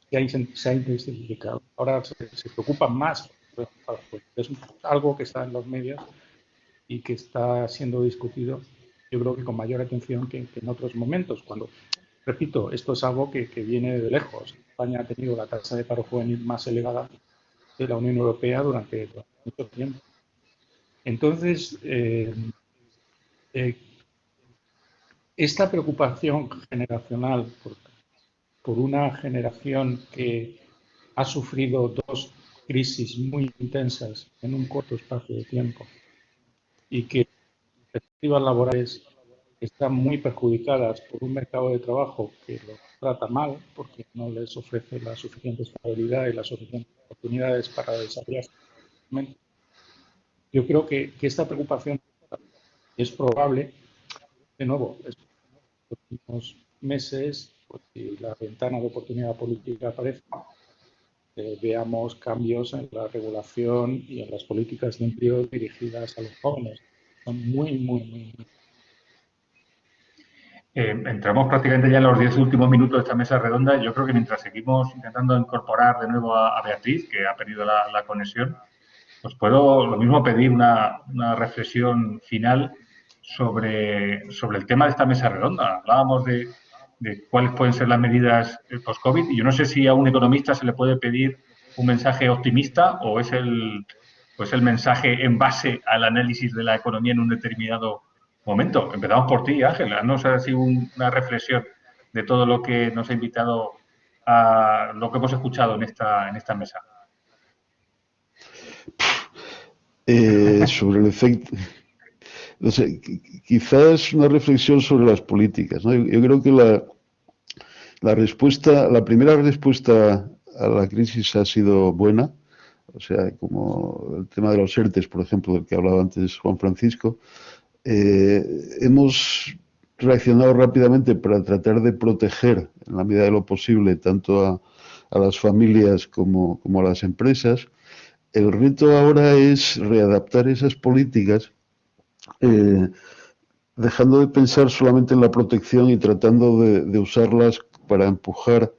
se ha intensificado. Ahora se preocupan más por el paro juvenil. Es algo que está en los medios y que está siendo discutido, yo creo que con mayor atención que en otros momentos, cuando, repito, esto es algo que viene de lejos. España ha tenido la tasa de paro juvenil más elevada de la Unión Europea durante mucho tiempo. Entonces, esta preocupación generacional por una generación que ha sufrido dos crisis muy intensas en un corto espacio de tiempo y que las perspectivas laborales están muy perjudicadas por un mercado de trabajo que los trata mal porque no les ofrece la suficiente estabilidad y las suficientes oportunidades para desarrollarse. Yo creo que esta preocupación es probable, de nuevo, en los últimos meses, pues, si la ventana de oportunidad política aparece, veamos cambios en la regulación y en las políticas de empleo dirigidas a los jóvenes. Son muy. Entramos prácticamente ya en los 10 últimos minutos de esta mesa redonda. Yo creo que mientras seguimos intentando incorporar de nuevo a Beatriz, que ha perdido la conexión, os puedo lo mismo pedir una reflexión final sobre el tema de esta mesa redonda. Hablábamos de cuáles pueden ser las medidas post-COVID y yo no sé si a un economista se le puede pedir un mensaje optimista o es el mensaje en base al análisis de la economía en un determinado momento. Empezamos por ti, Ángel. Haznos así una reflexión de todo lo que nos ha invitado a lo que hemos escuchado en esta mesa. Sobre el efecto, no sé, quizás una reflexión sobre las políticas, ¿no? Yo creo que la primera respuesta a la crisis ha sido buena, o sea, como el tema de los ERTES, por ejemplo, del que hablaba antes Juan Francisco. Hemos reaccionado rápidamente para tratar de proteger, en la medida de lo posible, tanto a las familias como a las empresas. El reto ahora es readaptar esas políticas, dejando de pensar solamente en la protección y tratando de usarlas para empujar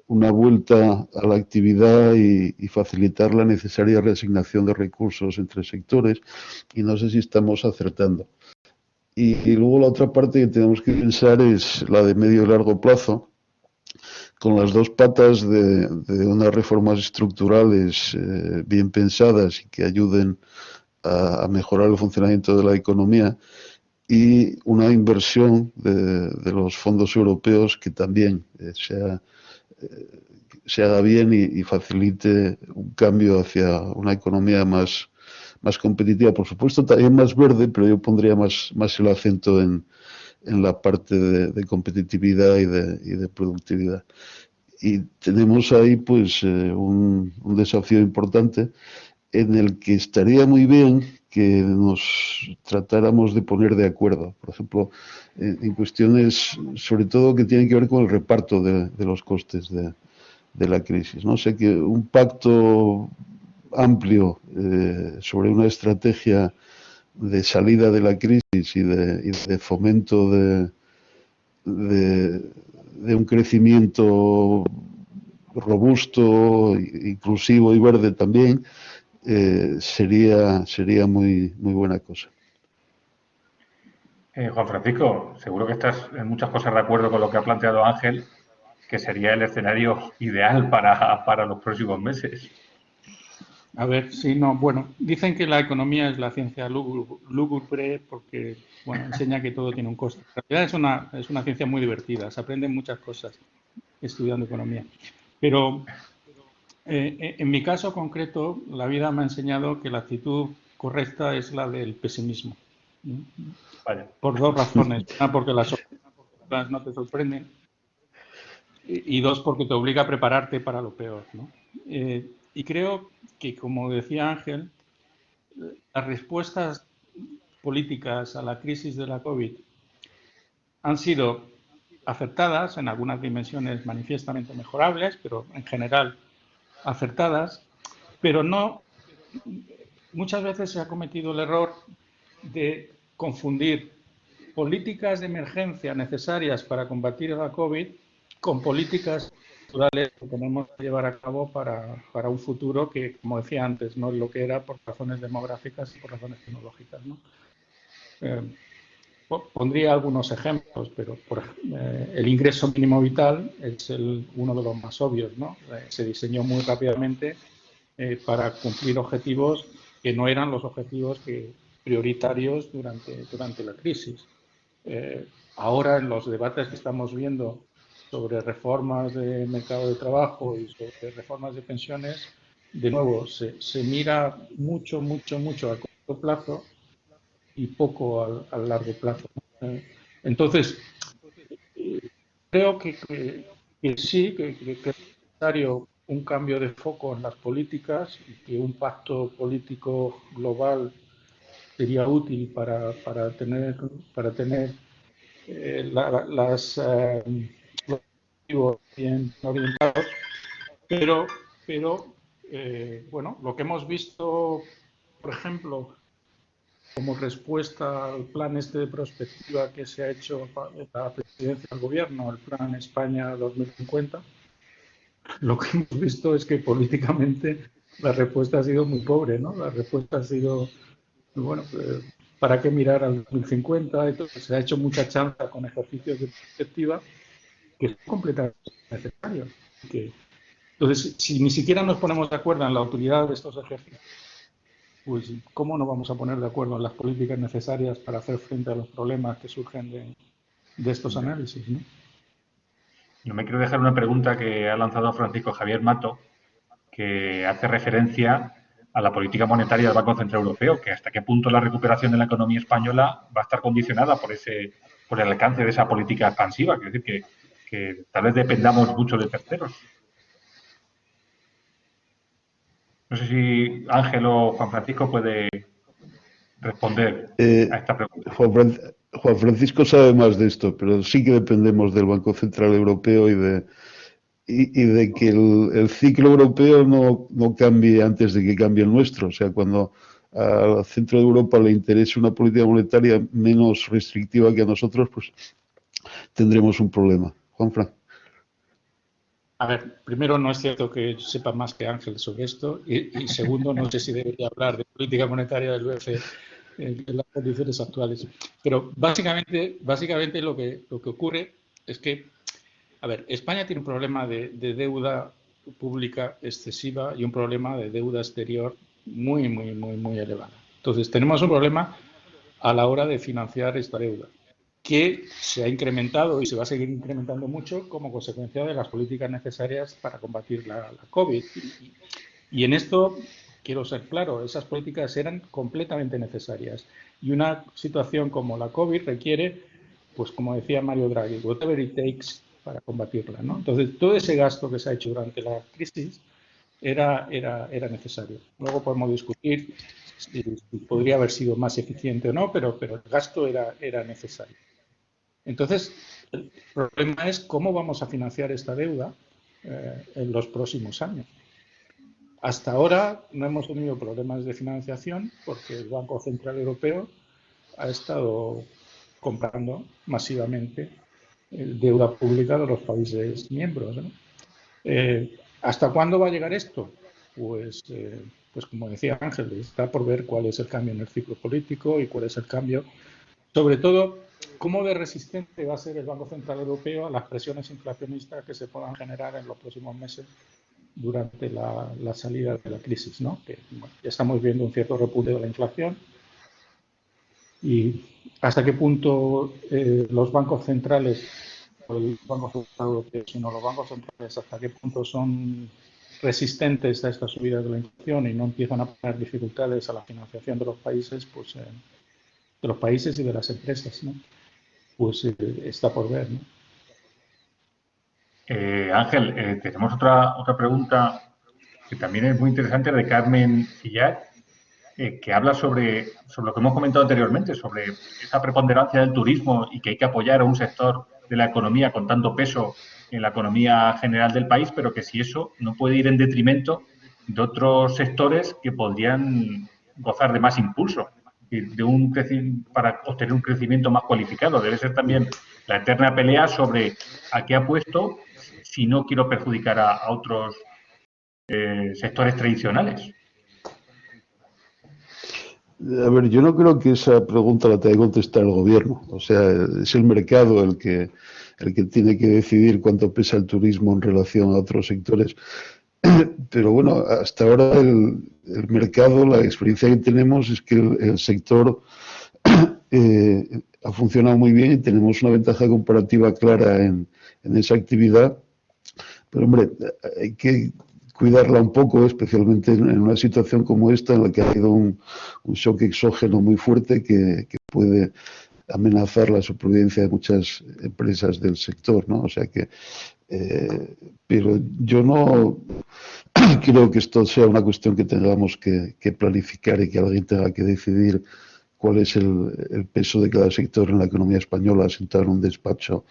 una vuelta a la actividad y facilitar la necesaria reasignación de recursos entre sectores, y no sé si estamos acertando. Y luego la otra parte que tenemos que pensar es la de medio y largo plazo, con las dos patas de unas reformas estructurales bien pensadas y que ayuden a mejorar el funcionamiento de la economía, y una inversión de los fondos europeos que también se haga bien y facilite un cambio hacia una economía más competitiva. Por supuesto, también más verde, pero yo pondría más el acento en la parte de competitividad y de productividad. Y tenemos ahí pues un desafío importante en el que estaría muy bien que nos tratáramos de poner de acuerdo, por ejemplo, en cuestiones sobre todo que tienen que ver con el reparto de los costes de la crisis, ¿no? O sea, que un pacto amplio sobre una estrategia de salida de la crisis y de fomento de un crecimiento robusto, inclusivo y verde también, sería muy buena cosa. Juan Francisco, seguro que estás en muchas cosas de acuerdo con lo que ha planteado Ángel, que sería el escenario ideal para los próximos meses. A ver, sí, no, bueno, dicen que la economía es la ciencia lúgubre porque, bueno, enseña que todo tiene un coste. En realidad es una ciencia muy divertida, se aprenden muchas cosas estudiando economía. Pero en mi caso concreto, la vida me ha enseñado que la actitud correcta es la del pesimismo. Vaya. Por dos razones. Una, porque las sorpresas no te sorprenden. Y dos, porque te obliga a prepararte para lo peor, ¿no? Y creo que, como decía Ángel, las respuestas políticas a la crisis de la COVID han sido acertadas, en algunas dimensiones manifiestamente mejorables, pero en general acertadas, pero no, muchas veces se ha cometido el error de confundir políticas de emergencia necesarias para combatir la COVID con políticas estructurales que tenemos que llevar a cabo para un futuro que, como decía antes, no es lo que era por razones demográficas y por razones tecnológicas, ¿no? Pondría algunos ejemplos, pero el ingreso mínimo vital es uno de los más obvios, ¿no? Se diseñó muy rápidamente para cumplir objetivos que no eran los objetivos prioritarios durante la crisis. Ahora, en los debates que estamos viendo sobre reformas de mercado de trabajo y sobre reformas de pensiones, de nuevo, se mira mucho a corto plazo y poco al largo plazo. Entonces, creo que sí, que es necesario un cambio de foco en las políticas y que un pacto político global sería útil para tener los objetivos bien orientados, pero bueno, lo que hemos visto, por ejemplo, como respuesta al plan de prospectiva que se ha hecho la presidencia del gobierno, el plan España 2050, lo que hemos visto es que políticamente la respuesta ha sido muy pobre, ¿no? La respuesta ha sido, bueno, ¿para qué mirar al 2050? Entonces, se ha hecho mucha chanza con ejercicios de perspectiva que son completamente necesarios. Entonces, si ni siquiera nos ponemos de acuerdo en la utilidad de estos ejercicios, pues ¿cómo nos vamos a poner de acuerdo en las políticas necesarias para hacer frente a los problemas que surgen de estos análisis, ¿no? Yo me quiero dejar una pregunta que ha lanzado Francisco Javier Mato, que hace referencia a la política monetaria del Banco Central Europeo, que hasta qué punto la recuperación de la economía española va a estar condicionada por el alcance de esa política expansiva. Es decir, que tal vez dependamos mucho de terceros. No sé si Ángel o Juan Francisco puede responder a esta pregunta. Juan Francisco sabe más de esto, pero sí que dependemos del Banco Central Europeo y de que el ciclo europeo no cambie antes de que cambie el nuestro. O sea, cuando al centro de Europa le interese una política monetaria menos restrictiva que a nosotros, pues tendremos un problema. Juanfran. A ver, primero, no es cierto que sepa más que Ángel sobre esto, y segundo, no sé si debería hablar de política monetaria del BCE en las condiciones actuales. Pero básicamente lo que ocurre es que, a ver, España tiene un problema de deuda pública excesiva y un problema de deuda exterior muy elevada. Entonces, tenemos un problema a la hora de financiar esta deuda, que se ha incrementado y se va a seguir incrementando mucho como consecuencia de las políticas necesarias para combatir la COVID. Y en esto, quiero ser claro, esas políticas eran completamente necesarias. Y una situación como la COVID requiere, pues como decía Mario Draghi, whatever it takes para combatirla, ¿no? Entonces, todo ese gasto que se ha hecho durante la crisis era necesario. Luego podemos discutir si podría haber sido más eficiente o no, pero el gasto era necesario. Entonces, el problema es cómo vamos a financiar esta deuda en los próximos años. Hasta ahora no hemos tenido problemas de financiación porque el Banco Central Europeo ha estado comprando masivamente deuda pública de los países miembros, ¿no? ¿Hasta cuándo va a llegar esto? Pues como decía Ángel, está por ver cuál es el cambio en el ciclo político y cuál es el cambio, sobre todo, cómo de resistente va a ser el Banco Central Europeo a las presiones inflacionistas que se puedan generar en los próximos meses durante la salida de la crisis, ¿no? Que bueno, ya estamos viendo un cierto repunte de la inflación y hasta qué punto los bancos centrales, o el Banco Central Europeo, sino los bancos centrales, hasta qué punto son resistentes a esta subida de la inflación y no empiezan a poner dificultades a la financiación de los países, pues de los países y de las empresas, ¿no? Pues está por ver, ¿no? Ángel, tenemos otra pregunta que también es muy interesante, de Carmen Fillat, que habla sobre lo que hemos comentado anteriormente, sobre esa preponderancia del turismo y que hay que apoyar a un sector de la economía con tanto peso en la economía general del país, pero que si eso no puede ir en detrimento de otros sectores que podrían gozar de más impulso para obtener un crecimiento más cualificado. Debe ser también la eterna pelea sobre a qué apuesto si no quiero perjudicar a otros sectores tradicionales. A ver, yo no creo que esa pregunta la tenga que contestar el gobierno. O sea, es el mercado el que tiene que decidir cuánto pesa el turismo en relación a otros sectores. Pero bueno, hasta ahora el mercado, la experiencia que tenemos es que el sector ha funcionado muy bien y tenemos una ventaja comparativa clara en esa actividad. Pero hombre, hay que cuidarla un poco, especialmente en una situación como esta, en la que ha habido un shock exógeno muy fuerte que puede amenazar la supervivencia de muchas empresas del sector, ¿no? O sea que, pero yo no creo que esto sea una cuestión que tengamos que planificar y que alguien tenga que decidir cuál es el peso de cada sector en la economía española sentado en un despacho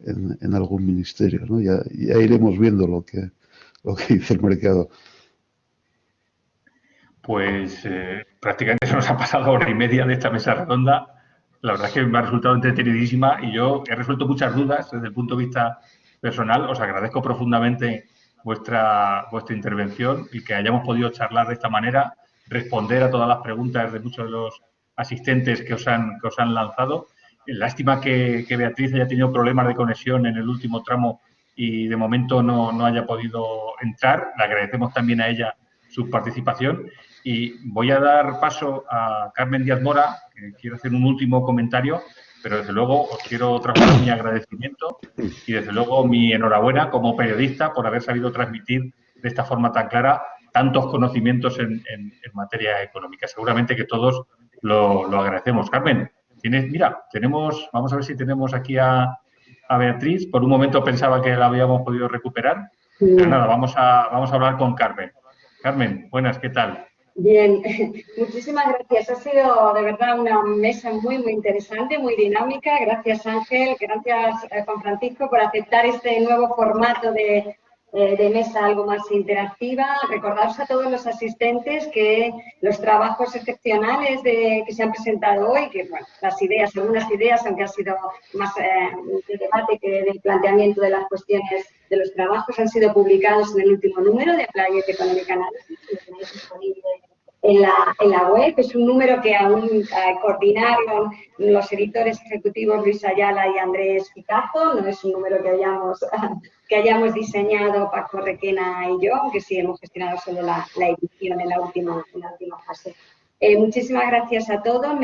en algún ministerio, ¿no? Ya iremos viendo lo que dice el mercado. Pues prácticamente se nos ha pasado hora y media de esta mesa redonda. La verdad es que me ha resultado entretenidísima y yo he resuelto muchas dudas desde el punto de vista personal. Os agradezco profundamente vuestra intervención y que hayamos podido charlar de esta manera, responder a todas las preguntas de muchos de los asistentes que os han lanzado. Lástima que Beatriz haya tenido problemas de conexión en el último tramo y de momento no haya podido entrar. Le agradecemos también a ella su participación y voy a dar paso a Carmen Díaz Mora, que quiero hacer un último comentario, pero desde luego os quiero trasladar mi agradecimiento y desde luego mi enhorabuena como periodista por haber sabido transmitir de esta forma tan clara tantos conocimientos en materia económica. Seguramente que todos lo agradecemos. Carmen, vamos a ver si tenemos aquí a Beatriz. Por un momento pensaba que la habíamos podido recuperar, pero nada, vamos a hablar con Carmen. Carmen, buenas, ¿qué tal? Bien, muchísimas gracias. Ha sido de verdad una mesa muy interesante, muy dinámica. Gracias, Ángel. Gracias, Juan Francisco, por aceptar este nuevo formato de mesa algo más interactiva. Recordaros a todos los asistentes que los trabajos excepcionales que se han presentado hoy, que bueno, algunas ideas, aunque ha sido más de debate que de planteamiento de las cuestiones de los trabajos, han sido publicados en el último número de Planet Economic Analysis, que lo tenéis disponible en la web. Es un número que aún coordinaron los editores ejecutivos Luis Ayala y Andrés Picazo. No es un número que hayamos diseñado Paco Requena y yo, aunque sí hemos gestionado solo la edición en la última fase. Muchísimas gracias a todos.